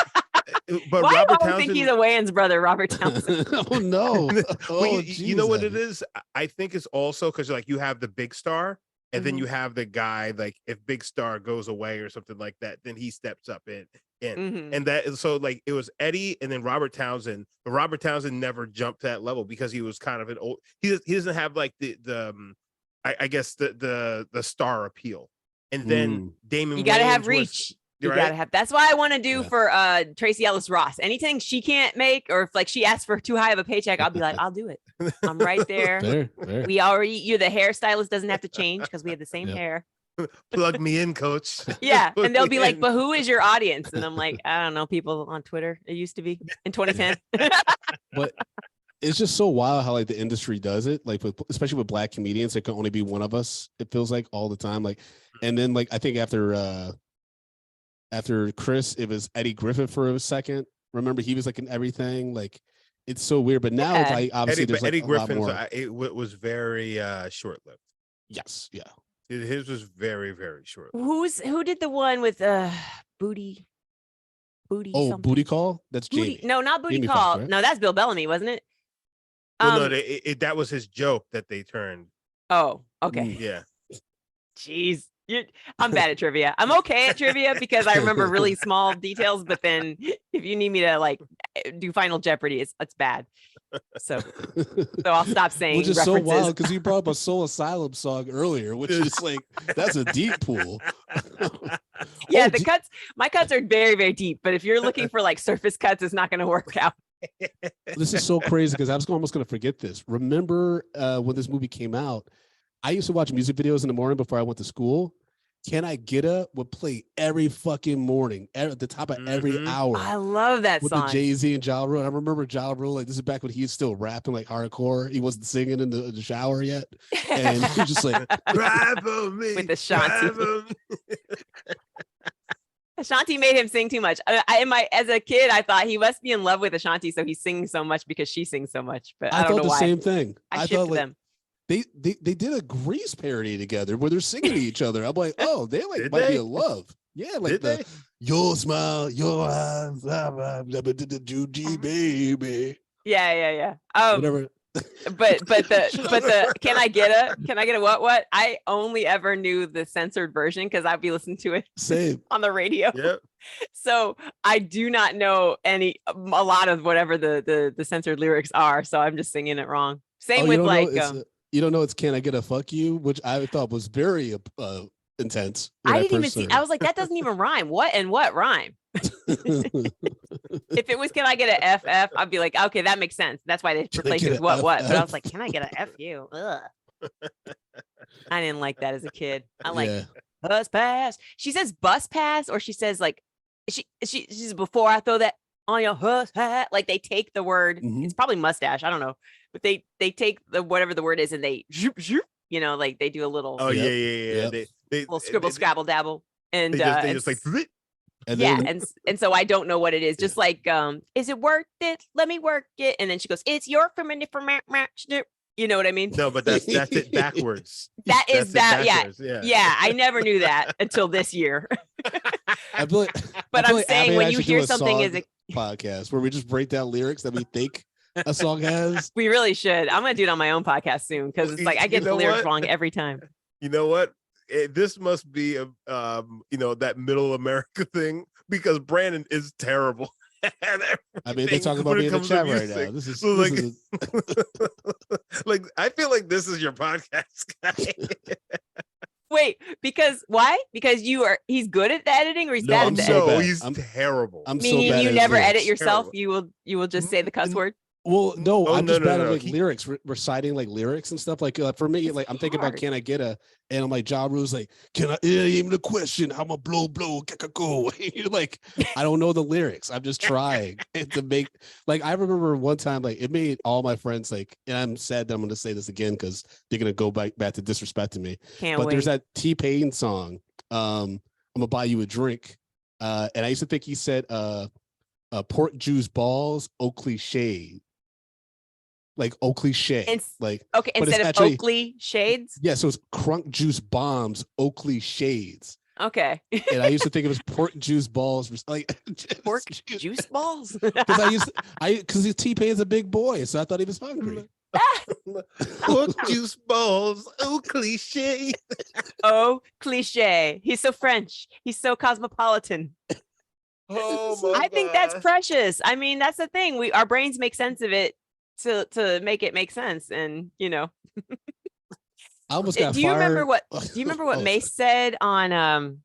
but Why Robert do I Townsend. think he's a Wayans brother, Robert Townsend? oh no! Well, Oh, you know what it Jesus. is? I think it's also because like you have the big star, and then Mhm. you have the guy like if Big Star goes away or something like that, then he steps up in. Mhm. And that so like it was Eddie and then Robert Townsend, but Robert Townsend never jumped to that level because he was kind of an old. He doesn't have like I guess the star appeal. And then Damon, You gotta have Wayans reach. You right? gotta have. That's why I want to do Yeah. for Tracy Ellis Ross. Anything she can't make, or if like she asks for too high of a paycheck, I'll be like, I'll do it. I'm right there. Fair. You're the hairstylist, doesn't have to change because we have the same Yep. hair. Plug me in, coach. Yeah. Plug And they'll me be like, in. but who is your audience? And I'm like, I don't know, people on Twitter. It used to be in 2010. But it's just so wild how like the industry does it, like especially with black comedians, there can only be one of us. It feels like all the time, like, and then like I think after Chris, it was Eddie Griffin for a second. Remember, he was like in everything. Like, it's so weird. But now, Yeah. it's like obviously, there's like Eddie a lot Griffin's more. it was very short lived. Yes, yeah. His was very very short. Who did the one with booty? Oh, Something. Booty Call. That's Booty. Jamie. No, not Booty Jamie Call. Foxx, right? No, that's Bill Bellamy, wasn't it? Well, no, that was his joke that they turned. Oh, okay. Yeah. Jeez. I'm bad at trivia. I'm okay at trivia because I remember really small details, but then if you need me to like do Final Jeopardy, it's bad. So I'll stop saying Which is references. so wild because you brought up a Soul Asylum song earlier, which is like that's a deep pool. Yeah, Oh, my cuts are very, very deep, but if you're looking for like surface cuts, it's not going to work out. This is so crazy because I was almost going to forget this. Remember when this movie came out? I used to watch music videos in the morning before I went to school. Can I Get Up would play every fucking morning at the top of every hour. I love that with song. the Jay-Z and Ja Rule. I remember Ja Rule, like this is back when he was still rapping like hardcore. He wasn't singing in the shower yet. And he was just like, Drive on me. With Ashanti. drive on me. Ashanti made him sing too much. As a kid, I thought he must be in love with Ashanti, so he's singing so much because she sings so much. But I don't thought know the why. same thing. I thought shipped like them. they did a Grease parody together where they're singing to each other. I'm like, oh, they like Did might they? be in love. Yeah, like Did they? your smile, your eyes, Juji baby. Yeah. Whatever. But the can I get a what? I only ever knew the censored version because I'd be listening to it Same. on the radio. Yep. So I do not know a lot of whatever the censored lyrics are. So I'm just singing it wrong. Same with like you don't know it's Can I Get a Fuck You, which I thought was very intense. I didn't even see. I was like, that doesn't even rhyme. What and what rhyme? If it was Can I Get a FF, I'd be like, okay, that makes sense. That's why they replaced it with what. But I was like, can I get a FU? Ugh. I didn't like that as a kid. I like bus pass. She says bus pass, or she says like she's before I throw that on your bus pass. Like they take the word. It's probably mustache. I don't know, but they take the whatever the word is and they zoop, zoop, like they do a little. Oh yeah. Yep. They little scribble scrabble dabble and they just like. And yeah, then, and so I don't know what it is. Just like, is it worth it? Let me work it. And then she goes, it's your you know what I mean? No, but that's it backwards. That is that. Yeah. Yeah. I never knew that until this year. I feel like, But I feel I'm like saying Abbi and when I you should do hear a something song as a podcast where we just break down lyrics that we think a song has. we really should. I'm gonna do it on my own podcast soon because it's like I get You know the lyrics what? wrong every time. You know what? this must be a that middle America thing, because Brandon is terrible. I mean, they talk about me in the chat right now. This is like I feel like this is your podcast guy. Wait, because why? Because he's good at the editing, or he's bad at the so editing? bad. He's terrible. I'm Meaning so bad you at never lyrics. edit yourself. Terrible. You will just say the cuss word. Well, no, Oh, I'm no, just no, bad no, at no. like lyrics, reciting like lyrics and stuff. Like for me, It's like I'm thinking about hard. can I get a, and I'm like Ja Rule's like, can I? It ain't even the question. How my blow go? You're like, I don't know the lyrics. I'm just trying to make. Like I remember one time, like it made all my friends like, and I'm sad that I'm going to say this again because they're going to go back to disrespecting me. Can't But wait. there's that T-Pain song. I'm gonna buy you a drink, and I used to think he said, "Pork juice balls, au cliche." Like au cliche, like Okay, but instead it's of actually, Oakley shades. yeah. So it's crunk juice bombs, Oakley shades, Okay. and I used to think it was pork juice balls, like Pork juice balls. because because his T-Pain's a big boy, so I thought he was hungry. Pork juice balls, oh cliche. Oh, cliche. He's so French. He's so cosmopolitan. Oh my I think that's gosh. precious. I mean, that's the thing. Our brains make sense of it to make it make sense. And I almost got do you remember fired. what Oh, Mace said on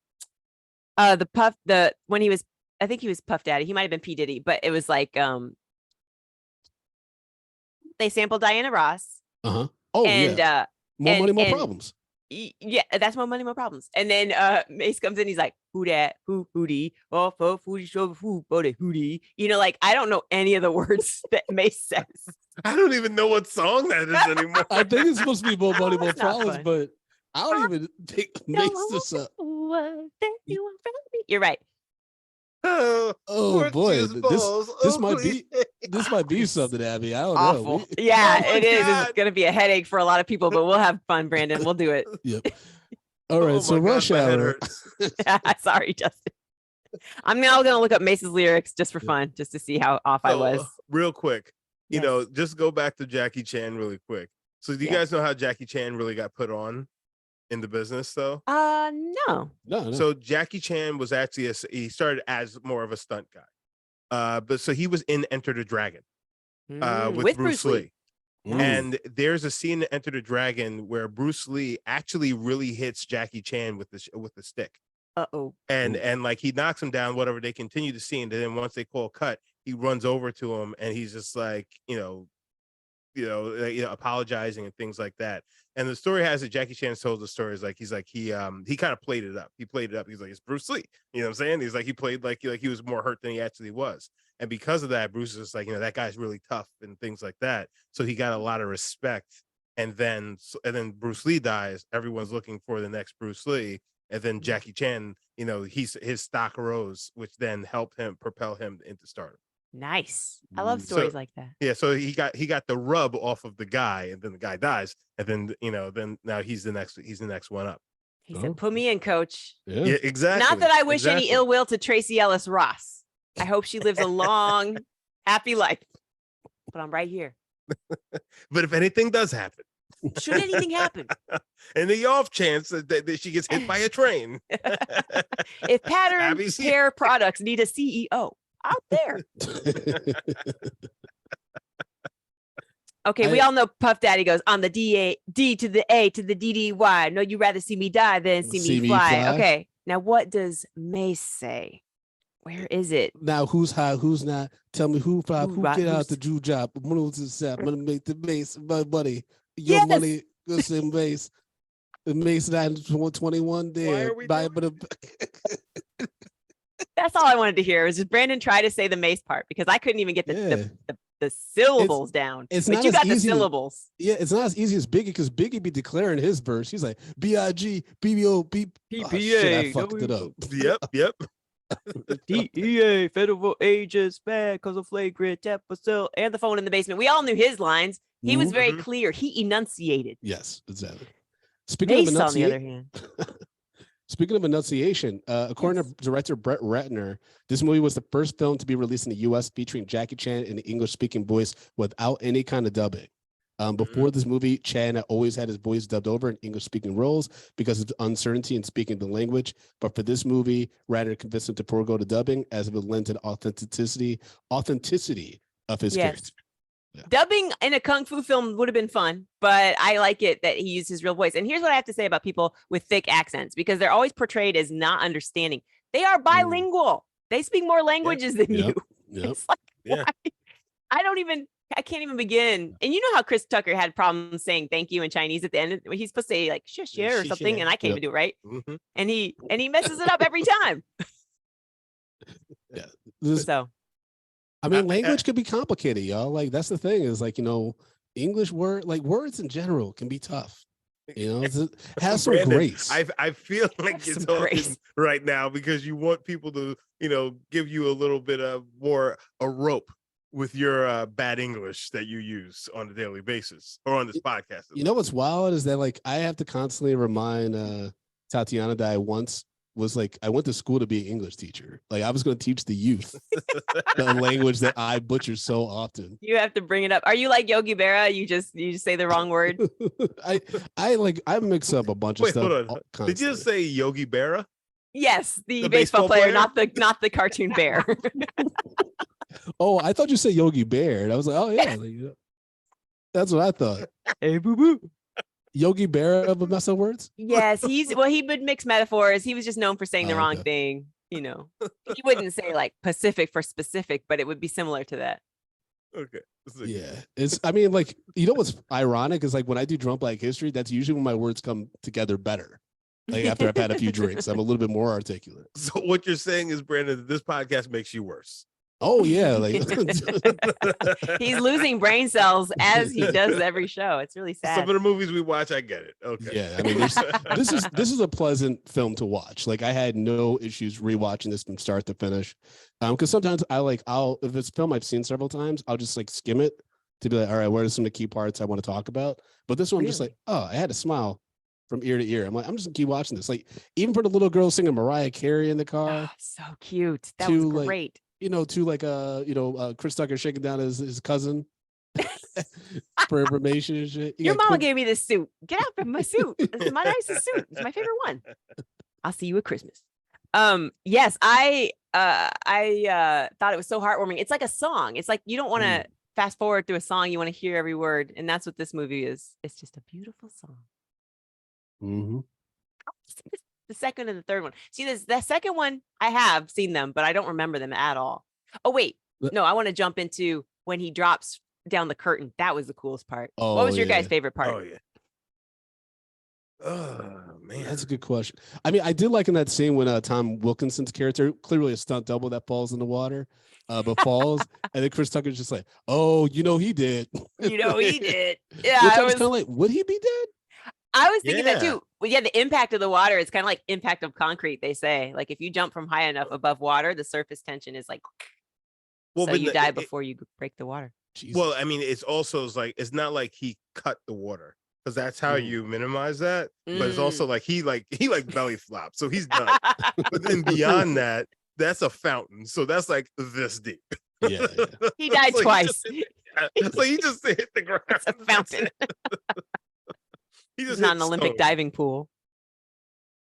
when he was, I think he was Puff Daddy. He might have been P. Diddy, but it was like they sampled Diana Ross. Uh-huh. Oh, and yeah. More and- money, more and- problems. Yeah, that's more money, more problems. And then Mace comes in, he's like, who that? Who hootie? Oh, footy, show who body hootie. You know, like I don't know any of the words that Mace says. I don't even know what song that is anymore. I think it's supposed to be more money, more It's not problems, fun. but I don't even think makes this up. What you want from me? You're right. Oh, Oh pork boy, juice balls, this oh might be cliche. this might be something, Abby. I don't know. Awful. Yeah, Oh my it is. God. It's gonna be a headache for a lot of people, but we'll have fun, Brandon. We'll do it. Yep. All right, Oh so my God, Rush my head Hour. hurts. Sorry, Justin. I'm now gonna look up Mace's lyrics just for fun, just to see how off I So, was. real quick, you Yes. know, just go back to Jackie Chan really quick. So do you Yeah. guys know how Jackie Chan really got put on in the business though? No. No. So Jackie Chan was actually he started as more of a stunt guy. But so he was in Enter the Dragon with Bruce Lee. Mm. And there's a scene in Enter the Dragon where Bruce Lee actually really hits Jackie Chan with the stick. Uh-oh. And like he knocks him down, whatever. They continue the scene, and then once they call cut, he runs over to him and he's just like, apologizing and things like that. And the story has it, Jackie Chan told the story is like he kind of played it up. He played it up. He's like, it's Bruce Lee. You know what I'm saying? He's like, he played like he was more hurt than he actually was. And because of that, Bruce is like, that guy's really tough and things like that. So he got a lot of respect. And then Bruce Lee dies. Everyone's looking for the next Bruce Lee. And then Jackie Chan, his stock rose, which then helped him propel him into stardom. Nice. I love stories like that. Yeah, so he got the rub off of the guy, and then the guy dies, and then now he's the next one up. He said, put me in, coach. Yeah, exactly. Not that I wish any exactly. ill will to Tracy Ellis Ross. I hope she lives a long, happy life. But I'm right here. But if anything does happen, Should anything happen, and the off chance that she gets hit by a train, if Pattern Abby's here. Hair Products need a CEO out there. Okay, we all know Puff Daddy goes on the D to the A to the DDY. No, you'd rather see me die than see me fly. Okay, now what does Mace say? Where is it? Now who's high, who's not? Tell me who get who's- out the Jew job. I'm gonna make the base my money. Your Yes. money goes in base. The Mace 921 Why there. are we Buy doing That's all I wanted to hear. Was just Brandon try to say the Mace part because I couldn't even get the syllables down. it's But not you as got the easy to- syllables. Yeah, it's not as easy as Biggie because Biggie be declaring his verse. He's like BIG, BBO, B. Oh, shit, I fucked it up. Yep. DEA, federal agents bad because of flagrant episode and the phone in the basement. We all knew his lines. He was very Mhm. clear. He enunciated. Yes, exactly. Speaking of Mace, on the other enunciation, hand, speaking of enunciation, according to director Brett Ratner, this movie was the first film to be released in the U.S. featuring Jackie Chan in the English-speaking voice without any kind of dubbing. Before this movie, Chan always had his voice dubbed over in English-speaking roles because of the uncertainty in speaking the language. But for this movie, Ratner convinced him to forego the dubbing as it would lend to the authenticity of his character. Yeah. Dubbing in a kung fu film would have been fun, but I like it that he used his real voice. And here's what I have to say about people with thick accents, because they're always portrayed as not understanding. They are bilingual. They speak more languages than you. It's like, why? I can't even begin. And you know how Chris Tucker had problems saying thank you in Chinese at the end. He's supposed to say like shush or something, and I can't even do it right. And he messes it up every time. So I mean, language can be complicated, y'all. Like that's the thing is like, English words in general can be tough. Have some Brandon, grace. I feel like you're talking right now because you want people to, give you a little bit of more a rope with your bad English that you use on a daily basis or on this podcast. You know what's wild is that like I have to constantly remind Tatiana that I went to school to be an English teacher. Like I was going to teach the youth the language that I butcher so often. You have to bring it up. Are you like Yogi Berra? You just say the wrong word. I mix up a bunch of stuff. Hold on. Did you just say Yogi Berra? Yes, the baseball player, not the cartoon bear. Oh, I thought you said Yogi Bear. And I was like, oh yeah, that's what I thought. Hey, boo boo. Yogi Berra of a mess of words? Yes, he would mix metaphors. He was just known for saying the wrong thing. He wouldn't say like Pacific for specific, but it would be similar to that. Okay. Yeah. I mean, like, what's ironic is like when I do Drunk Black History, that's usually when my words come together better. Like after I've had a few drinks, I'm a little bit more articulate. So what you're saying is, Brandon, this podcast makes you worse. Oh yeah, like he's losing brain cells as he does every show. It's really sad. Some of the movies we watch, I get it. Okay. Yeah, I mean, this is a pleasant film to watch. Like I had no issues rewatching this from start to finish. Because sometimes if it's a film I've seen several times, I'll just like skim it to be like, all right, what are some of the key parts I want to talk about? But this one, I'm just like, oh, I had a smile from ear to ear. I'm like, I'm just gonna keep watching this. Like even for the little girl singing Mariah Carey in the car, so cute. That was great. Chris Tucker shaking down his cousin for information and shit. Your mama gave me this suit. Get out from my suit. It's my nicest suit. It's my favorite one. I'll see you at Christmas. Yes, I thought it was so heartwarming. It's like a song. It's like you don't want to fast forward through a song. You want to hear every word, and that's what this movie is. It's just a beautiful song. Mm-hmm. The second and the third one. See, the second one, I have seen them, but I don't remember them at all. Oh, wait. No, I want to jump into when he drops down the curtain. That was the coolest part. Oh, what was your guys' favorite part? Oh, yeah. Oh, man. That's a good question. I mean, I did like in that scene when Tom Wilkinson's character, clearly a stunt double that falls in the water, but falls. And then Chris Tucker's just like, oh, he did. He did. Yeah. Which I was kind of like, would he be dead? I was thinking that too. Well, yeah, the impact of the water is kind of like impact of concrete, they say. Like if you jump from high enough above water, the surface tension is like, so you die before you break the water. Jesus. Well, I mean, it's also like, it's not like he cut the water because that's how you minimize that. But it's also like he belly flopped. So he's done. But then beyond that, that's a fountain. So that's like this deep. Yeah. He died twice. So he just hit the ground. It's a fountain. He's not an Olympic diving pool.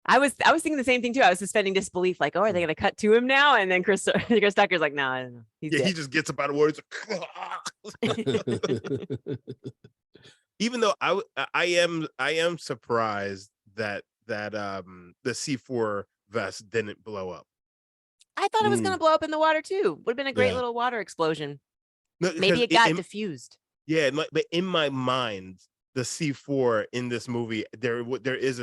I was thinking the same thing too. I was suspending disbelief, like, oh, are they going to cut to him now? And then Chris Tucker's like, no, I don't know. He's dead. He just gets up out of water. Even though I am surprised that the C4 vest didn't blow up. I thought it was going to blow up in the water too. Would have been a great little water explosion. No, maybe it got diffused. Yeah, but in my mind, the C4 in this movie, there is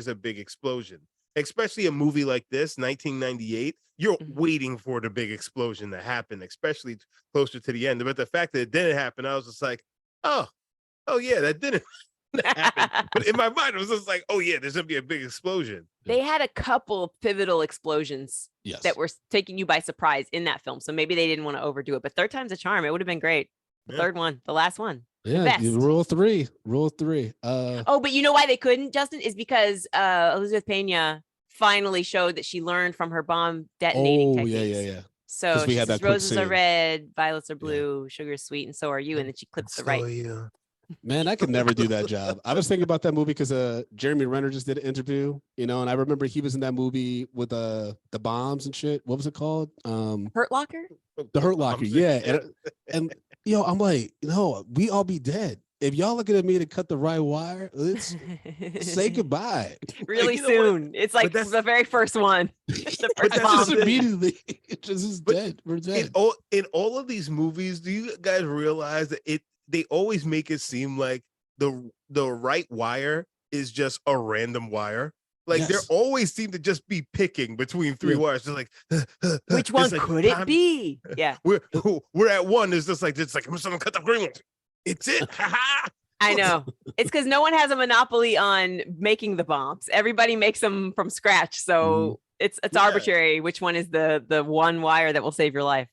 a big explosion, especially a movie like this, 1998. You're waiting for the big explosion to happen, especially closer to the end. But the fact that it didn't happen, I was just like, oh yeah, that didn't happen. But in my mind, it was just like, oh yeah, there's gonna be a big explosion. They had a couple pivotal explosions that were taking you by surprise in that film, so maybe they didn't want to overdo it. But third time's a charm. It would have been great. The third one, the last one. Yeah, rule three. But you know why they couldn't, Justin, is because Elizabeth Pena finally showed that she learned from her bomb detonating techniques. Yeah. So she says, roses are red, violets are blue, sugar is sweet, and so are you. And then she clips the right. Man, I could never do that job. I was thinking about that movie because Jeremy Renner just did an interview, and I remember he was in that movie with the bombs and shit. What was it called? Hurt Locker. The Hurt Locker. Yeah, and I'm like, we all be dead if y'all looking at me to cut the right wire. Let's say goodbye. Really soon. It's like the very first one. The first bomb. Just immediately, it just is dead. We're dead. In all of these movies, do you guys realize that they always make it seem like the right wire is just a random wire? Like they always seem to just be picking between three wires. Just like which one could it be? Yeah, we're at one. It's just like I'm gonna cut the green one. It's it. I know. It's because no one has a monopoly on making the bombs. Everybody makes them from scratch, so it's arbitrary which one is the one wire that will save your life.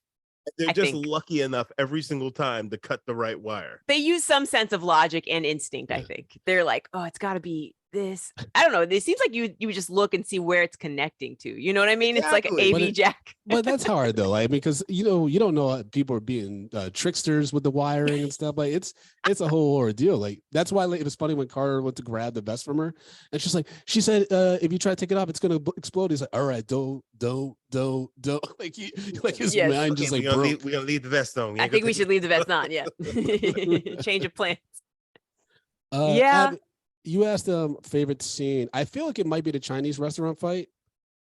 They're just lucky enough every single time to cut the right wire. They use some sense of logic and instinct. I think they're like, oh, it's got to be this. I don't know. It seems like you would just look and see where it's connecting to. You know what I mean? Exactly. It's like an AV jack. But that's hard though. Like, because you don't know people are being tricksters with the wiring and stuff. Like it's a whole ordeal. Like that's why it was funny when Carter went to grab the vest from her, and she said, if you try to take it off, it's gonna explode. He's like, all right, don't. Like his mind just like we're gonna leave the vest on. I think we should leave the vest on. Yeah. Change of plans. Abbi, you asked favorite scene. I feel like it might be the Chinese restaurant fight.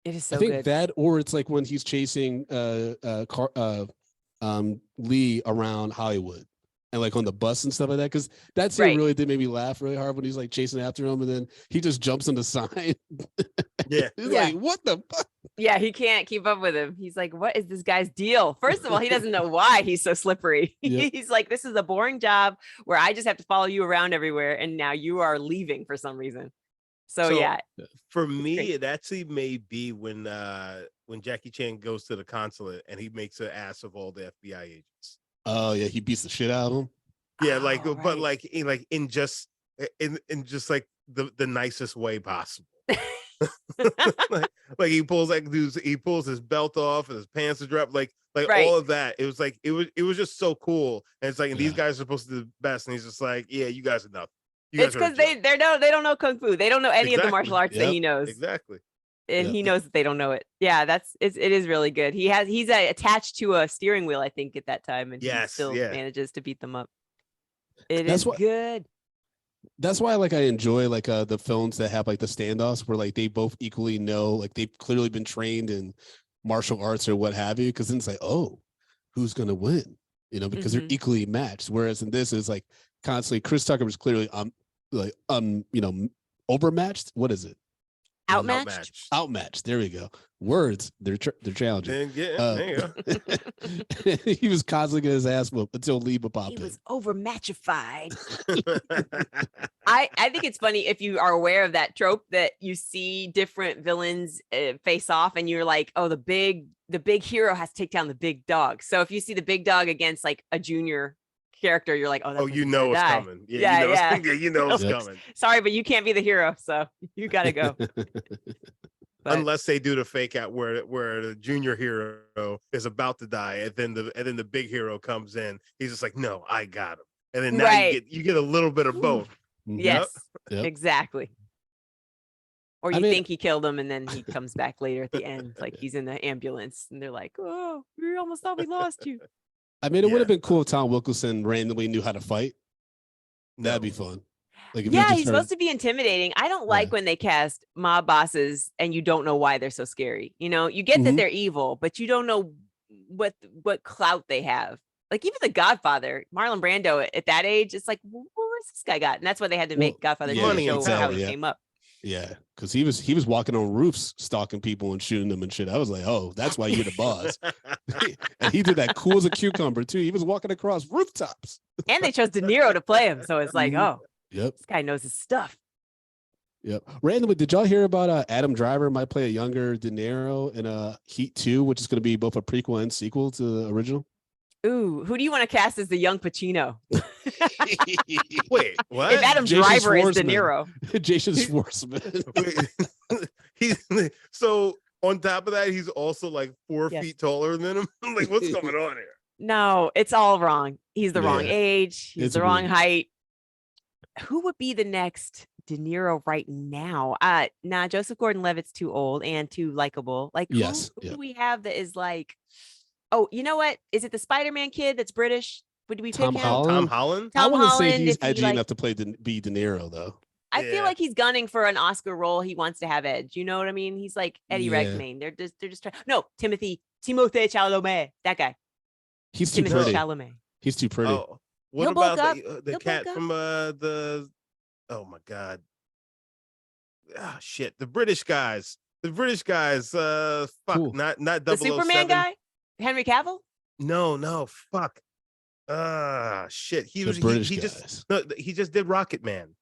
It is so I think good. that, or it's like when he's chasing Lee around Hollywood and like on the bus and stuff like that. Because that scene really did make me laugh really hard when he's like chasing after him and then he just jumps on the sign. Yeah. He's like, what the fuck? Yeah, he can't keep up with him. He's like, what is this guy's deal? First of all, he doesn't know why he's so slippery. Yep. He's like, this is a boring job where I just have to follow you around everywhere. And now you are leaving for some reason. So yeah. For me, it actually may be when Jackie Chan goes to the consulate and he makes an ass of all the FBI agents. Oh yeah, he beats the shit out of them. Yeah, but like in just like the nicest way possible. like he pulls his belt off and his pants are dropped, like all of that. It was like it was just so cool. And it's like, and these guys are supposed to do the best, and he's just like, yeah, you guys are nothing. It's because they don't know kung fu. They don't know any of the martial arts that he knows. Exactly. And he knows that they don't know it. Yeah, it is really good. He's attached to a steering wheel, I think, at that time, and he still manages to beat them up. That's good. That's why I enjoy the films that have like the standoffs where like they both equally know, like they've clearly been trained in martial arts or what have you, because then it's like, oh, who's gonna win? Because they're equally matched. Whereas in this is like constantly Chris Tucker was clearly overmatched. What is it? Outmatched. There we go. Words. They're challenging. There you go. He was constantly getting his ass whooped until Lee popped in. He was overmatchified. I think it's funny if you are aware of that trope that you see different villains face off, and you're like, oh, the big hero has to take down the big dog. So if you see the big dog against like a junior character, you're like, oh, you know it's coming. Yeah. You know it's coming. Sorry, but you can't be the hero, so you gotta go. Unless they do the fake out where the junior hero is about to die, and then the big hero comes in. He's just like, no, I got him. And then now you get a little bit of both. Yes, exactly. Or you think he killed him, and then he comes back later at the end, like he's in the ambulance, and they're like, oh, we almost thought we lost you. I mean, it would have been cool if Tom Wilkinson randomly knew how to fight. That'd be fun. Like, he's supposed to be intimidating. I don't like when they cast mob bosses and you don't know why they're so scary. You get that they're evil, but you don't know what clout they have. Like even The Godfather, Marlon Brando at that age, it's like, what's this guy got? And that's why they had to make Godfather show how he came up. Yeah, because he was walking on roofs, stalking people and shooting them and shit. I was like, oh, that's why you're the boss. And he did that cool as a cucumber too. He was walking across rooftops. And they chose De Niro to play him, so it's like, oh, yep, this guy knows his stuff. Yep. Randomly, did y'all hear about Adam Driver might play a younger De Niro in Heat 2, which is going to be both a prequel and sequel to the original? Ooh, who do you want to cast as the young Pacino? Wait, what? If Adam Driver is De Niro. Jason Schwartzman. So on top of that, he's also like 4 feet taller than him. I'm like, what's going on here? No, it's all wrong. He's the wrong age. He's the wrong height. who would be the next De Niro right now? Nah, Joseph Gordon-Levitt's too old and too likable. Like, Yes, who yeah. do we have that is like, oh, you know what? Is it the Spider-Man kid that's British? Would we Tom pick him? Holland? Tom Holland. I Tom wouldn't say Holland, he's if he edgy like, enough to be De Niro though. I feel Yeah. like he's gunning for an Oscar role. He wants to have edge. You know what I mean? He's like Eddie Yeah. Redmayne. They're just trying. No, Timothée Chalamet. That guy. He's too Timothée pretty. Chalamet. He's too pretty. Oh, what He'll bulk about up. the He'll cat bulk up. from the? Oh my God. Ah, shit. The British guys. Fuck. Cool. Not The 007. Superman guy, Henry Cavill. No. Fuck. Shit. He The was British he guys. just no, he just did Rocket Man.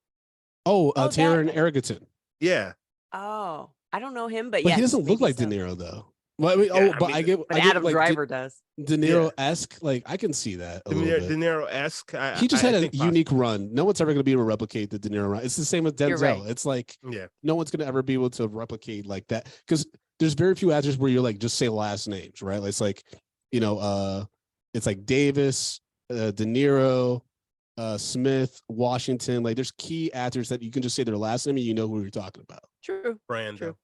Oh, Oh, Taron that- Egerton. Yeah. Oh, I don't know him, but But yes, he doesn't look maybe like so. De Niro though. Well, I mean, Yeah, but I get, But I get Adam like Driver does. De Niro-esque. Like I can see that a little De bit. Niro-esque. He just had a think unique run. No one's ever going to be able to replicate the De Niro run. It's the same with You're Denzel. right. It's like Yeah. no one's going to ever be able to replicate like that because there's very few actors where you're like just say last names, right? It's like, you know, it's like Davis, De Niro, Smith, Washington. Like there's key actors that you can just say their last name and you know who you're talking about. True. Brando. True.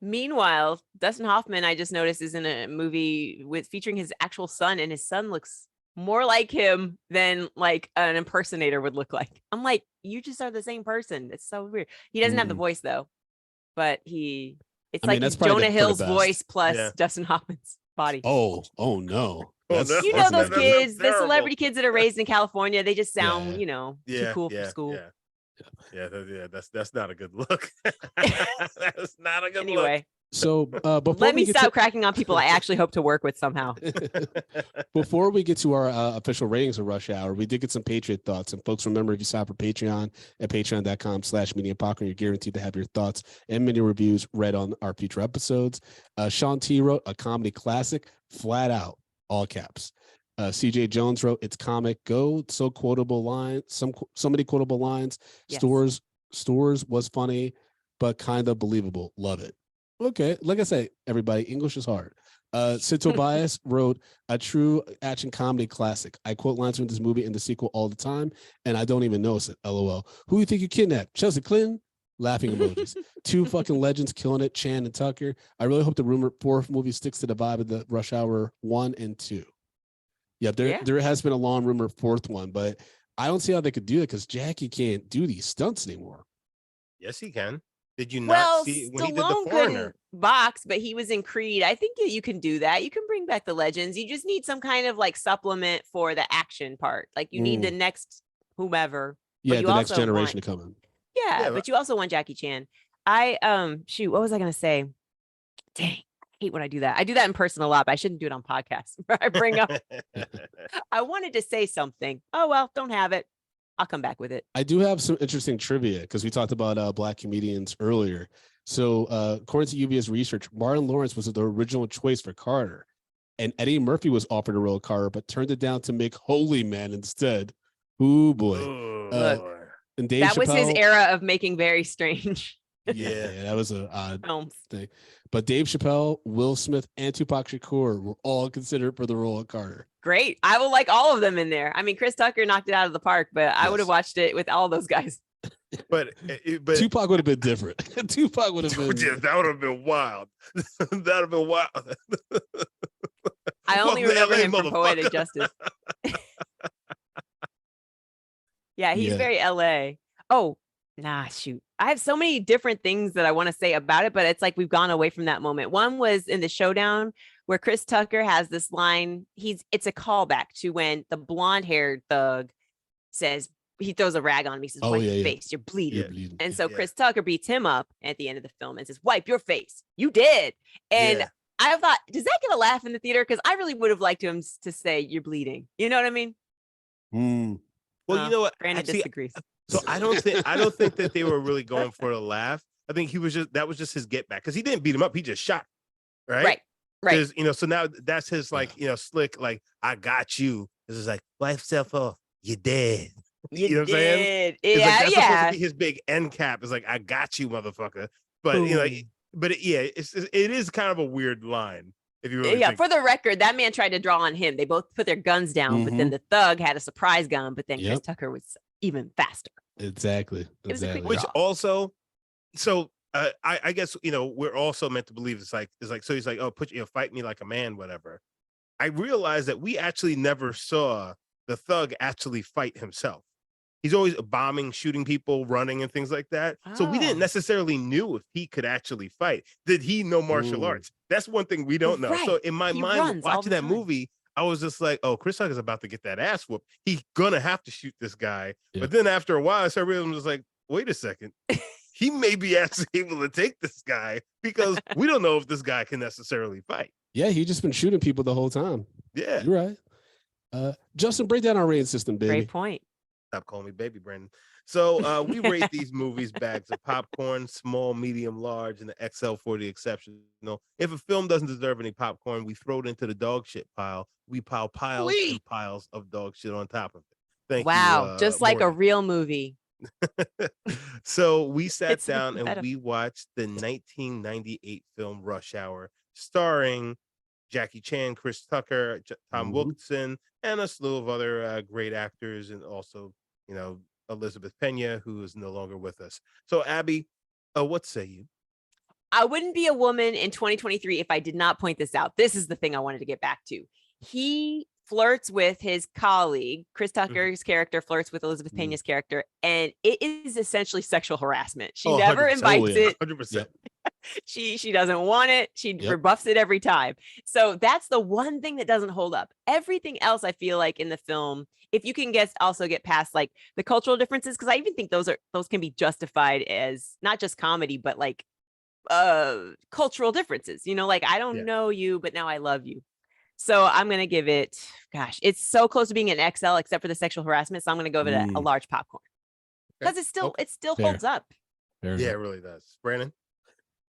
Meanwhile, Dustin Hoffman, I just noticed, is in a movie featuring his actual son, and his son looks more like him than like an impersonator would look like. I'm like, you just are the same person. It's so weird. He doesn't have the voice though, but it's I mean, like that's he's probably Jonah for the Hill's best. voice plus Yeah. Dustin Hoffman's body. Oh no. That's- You know that's those negative. kids, the terrible. celebrity kids that are raised in California, they just sound, Yeah. too cool for school. That's not a good look. That's not a good Anyway, So before let we me get stop cracking on people I actually hope to work with somehow. Before we get to our official ratings of Rush Hour, we did get some Patriot thoughts. And folks, remember, if you sign up for Patreon at patreon.com/mediapopcorn, you're guaranteed to have your thoughts and mini reviews read on our future episodes. Sean T wrote a comedy classic, flat out, all caps. CJ Jones wrote, it's comic go, so quotable lines, so many quotable lines. Yes. Stores was funny, but kind of believable. Love it. Okay, like I say, everybody, English is hard. Sid Tobias wrote a true action comedy classic. I quote lines from this movie and the sequel all the time, and I don't even notice it. LOL. Who you think you kidnapped? Chelsea Clinton? Laughing emojis. Two fucking legends killing it, Chan and Tucker. I really hope the rumored fourth movie sticks to the vibe of the Rush Hour 1 and 2. Yeah, there has been a long rumored fourth one, but I don't see how they could do it because Jackie can't do these stunts anymore. Yes, he can. Did you Well, not see when he did the Stallone Foreigner? couldn't box, but he was in Creed. I think that you can do that. You can bring back the legends. You just need some kind of like supplement for the action part. Like you need the next whomever. Yeah, you the next also generation want- to come in. Yeah, but you also want Jackie Chan. Shoot, what was I gonna say? Dang, I hate when I do that. I do that in person a lot, but I shouldn't do it on podcasts. Where I bring up, I wanted to say something. Oh well, don't have it. I'll come back with it. I do have some interesting trivia because we talked about black comedians earlier. So according to UBS research, Martin Lawrence was the original choice for Carter, and Eddie Murphy was offered a role of Carter, but turned it down to make Holy Man instead. Ooh boy! And Dave That was his Chappelle- era of making very strange Yeah. that was an odd films. thing. But Dave Chappelle, Will Smith, and Tupac Shakur were all considered for the role of Carter. Great. I will like all of them in there. I mean, Chris Tucker knocked it out of the park, but I would have Yes. watched it with all those guys. but Tupac would have been different. Tupac would have been. yeah, that would have been wild. That would have been wild. I only Welcome to remember LA, him from Poetic motherfucker. Justice. Yeah, he's Yeah. very LA. Oh, nah, shoot. I have so many different things that I want to say about it, but it's like we've gone away from that moment. One was in the showdown where Chris Tucker has this line. It's a callback to when the blonde-haired thug says, he throws a rag on me, says, Oh, wipe yeah, your yeah. face, you're bleeding. You're bleeding. And so Yeah. Chris Tucker beats him up at the end of the film and says, wipe your face. You did. And Yeah. I thought, does that get a laugh in the theater? Because I really would have liked him to say, you're bleeding. You know what I mean? Mm. Well, you know what? Brandon Actually, disagrees. so I don't think that they were really going for a laugh. I think that was just his get back because he didn't beat him up. He just shot. Right. Right. 'Cause, so now that's his slick, like, I got you. This is like, wipe yourself off. You're dead. You know what I'm saying? did. It's Yeah, like, that's supposed yeah. to be his big end cap. It's like, I got you, motherfucker. But it is kind of a weird line if you really Yeah, think. for the record, that man tried to draw on him. They both put their guns down, but then the thug had a surprise gun, but then Chris Yep. Tucker was even faster. Exactly. It was a quick Which draw. also, so I guess we're also meant to believe it's like so he's like, oh, fight me like a man, whatever. I realized that we actually never saw the thug actually fight himself. He's always bombing, shooting people, running, and things like that. So we didn't Oh. necessarily knew if he could actually fight. Did he know martial Ooh. arts? That's one thing we don't know. So Right. in my He mind, runs all watching the that time. movie, I was just like, oh, Chris Tucker's about to get that ass whooped. He's gonna have to shoot this guy. Yeah. But then after a while, I started realizing, was like, wait a second. He may be actually able to take this guy because we don't know if this guy can necessarily fight. Yeah, he just been shooting people the whole time. Yeah. You're right. Justin, break down our rating system, baby. Great point. Stop calling me baby, Brandon. So we rate these movies bags of popcorn, small, medium, large, and the XL for the exceptional. If a film doesn't deserve any popcorn, we throw it into the dog shit pile. We pile piles and piles of dog shit on top of it. Thank you. Wow. Just like a Morgan. real movie. So we sat It's down and metaphor. we watched the 1998 film Rush Hour, starring Jackie Chan, Chris Tucker, Tom Wilkinson, and a slew of other great actors, and also, Elizabeth Pena, who is no longer with us. So, Abby, what say you? I wouldn't be a woman in 2023 if I did not point this out. This is the thing I wanted to get back to. He flirts with his colleague. Chris Tucker's character flirts with Elizabeth Pena's character, and it is essentially sexual harassment. She never 100%. invites it. 100%. Yep. She doesn't want it. She rebuffs it every time. So that's the one thing that doesn't hold up. Everything else, I feel like in the film, if you can also get past like the cultural differences, because I even think those can be justified as not just comedy, but like cultural differences. Like I don't know you, but now I love you. So I'm gonna give it. Gosh, it's so close to being an XL, except for the sexual harassment. So I'm gonna go with a large popcorn because it still holds up. Fair Yeah, enough. it really does. Brandon.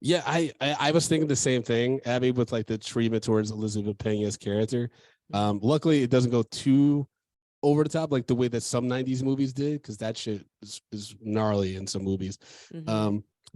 Yeah, I was thinking the same thing, Abby, with like the treatment towards Elizabeth Pena's character. Luckily, it doesn't go too over the top like the way that some 90s movies did, because that shit is gnarly in some movies.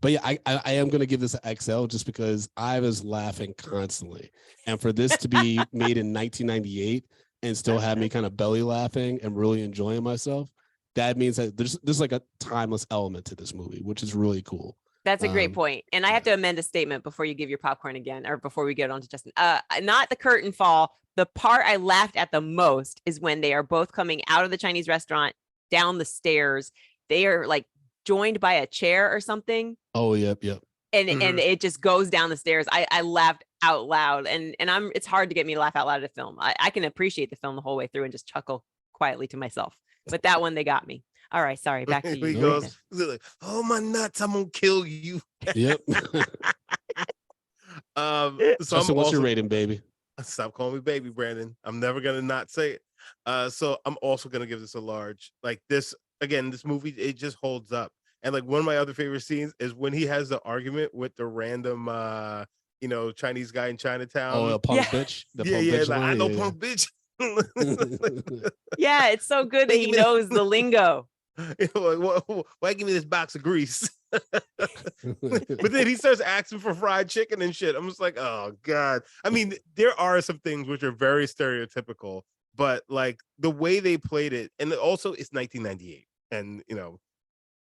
But yeah, I am going to give this an XL just because I was laughing constantly. And for this to be made in 1998 and still have me kind of belly laughing and really enjoying myself, that means that there's like a timeless element to this movie, which is really cool. That's a great point. And I have to amend a statement before you give your popcorn again, or before we get on to Justin. Not the curtain fall. The part I laughed at the most is when they are both coming out of the Chinese restaurant down the stairs. They are like joined by a chair or something. Oh, yep. And it just goes down the stairs. I laughed out loud, and it's hard to get me to laugh out loud at a film. I can appreciate the film the whole way through and just chuckle quietly to myself. But that one, they got me. All right, sorry. Back to you. He goes, like, oh my nuts, I'm gonna kill you. Yep. So Justin, what's your rating, baby? Stop calling me baby, Brandon. I'm never gonna not say it. So I'm also gonna give this a large. Like this again, this movie, it just holds up. And like one of my other favorite scenes is when he has the argument with the random Chinese guy in Chinatown. Oh, a punk bitch. The punk bitch like, line? I know punk bitch. Yeah, it's so good that he knows the lingo. Why give me this box of grease? But then he starts asking for fried chicken and shit. I'm just like, oh god. I mean, there are some things which are very stereotypical, but like the way they played it, and also it's 1998, and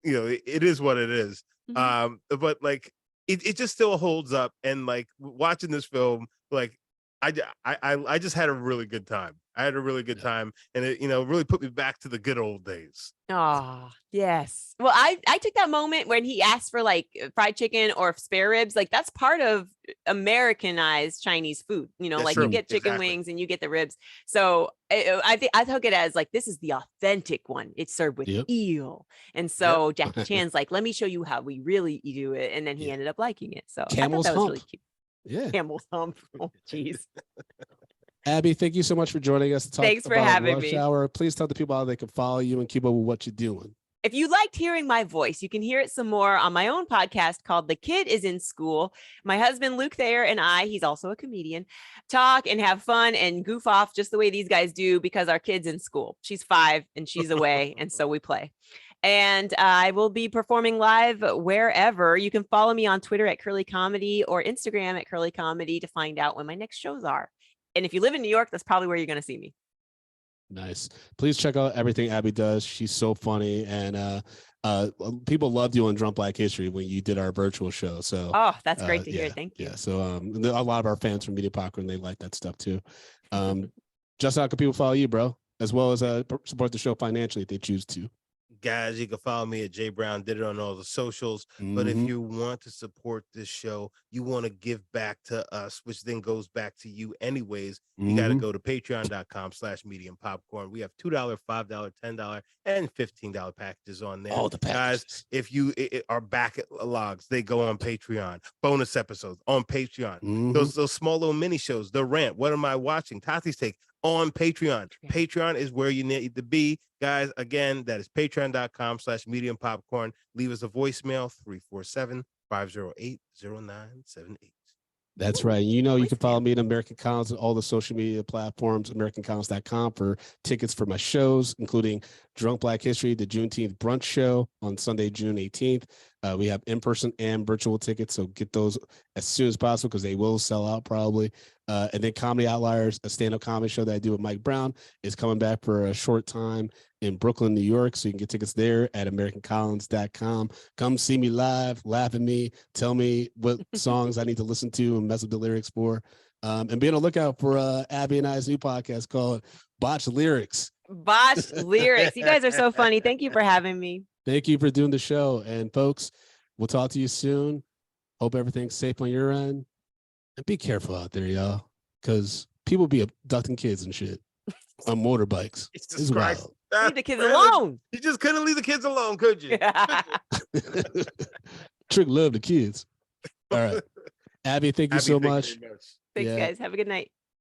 it is what it is. But like it just still holds up, and like watching this film, like I just had a really good time. I had a really good time, and it really put me back to the good old days. Oh, yes. Well, I took that moment when he asked for like fried chicken or spare ribs. Like that's part of Americanized Chinese food. That's like true. you get chicken wings and you get the ribs. So I think I took it as like, this is the authentic one. It's served with eel. And so Jackie Chan's like, let me show you how we really do it. And then he ended up liking it. So Camel's I thought that was hump. really cute. Yeah. Camel's hump. Oh, jeez. Abby, thank you so much for joining us to talk Thanks for about having Rush me. Hour. Please tell the people how they can follow you and keep up with what you're doing. If you liked hearing my voice, you can hear it some more on my own podcast called The Kid is in School. My husband, Luke Thayer, and I, he's also a comedian, talk and have fun and goof off just the way these guys do because our kid's in school. She's 5 and she's away, and so we play. And I will be performing live wherever. You can follow me on Twitter at Curly Comedy or Instagram at Curly Comedy to find out when my next shows are. And if you live in New York, that's probably where you're going to see me. Nice. Please check out everything Abbi does. She's so funny, and people loved you on Drunk Black History when you did our virtual show. So, Oh, that's great to hear. Thank you. Yeah. So, a lot of our fans from Media Popcorn, they like that stuff too. Justin, how can people follow you, bro? As well as support the show financially if they choose to. Guys, you can follow me at J Brown Did It on all the socials. But if you want to support this show, you want to give back to us, which then goes back to you anyways, you got to go to patreon.com/medium popcorn. We have $2, $5, $10, and $15 packages on there. All the packages. Guys, if you are back at logs, they go on Patreon. Bonus episodes on Patreon. Those small little mini shows, The Rant, What Am I Watching? Tati's Take on Patreon. Patreon is where you need to be. Guys, again, that is patreon.com/medium popcorn. Leave us a voicemail, 347-508-0978. That's right. You know, you can follow me at American Columns on all the social media platforms, americancolumns.com for tickets for my shows, including Drunk Black History, the Juneteenth brunch show on Sunday, June 18th. We have in-person and virtual tickets, so get those as soon as possible because they will sell out probably. And then Comedy Outliers, a stand-up comedy show that I do with Mike Brown, is coming back for a short time in Brooklyn, New York. So you can get tickets there at americancolumns.com. Come see me live, laugh at me, tell me what songs I need to listen to and mess with the lyrics for. And be on the lookout for Abbi and I's new podcast called Botched Lyrics. Botched Lyrics. You guys are so funny. Thank you for having me. Thank you for doing the show. And folks, we'll talk to you soon. Hope everything's safe on your end. And be careful out there, y'all, because people be abducting kids and shit on motorbikes. Jesus Christ. Leave the kids alone. You just couldn't leave the kids alone, could you? Trick love the kids. All right. Abbi, thank you so much. Thanks, guys. Have a good night.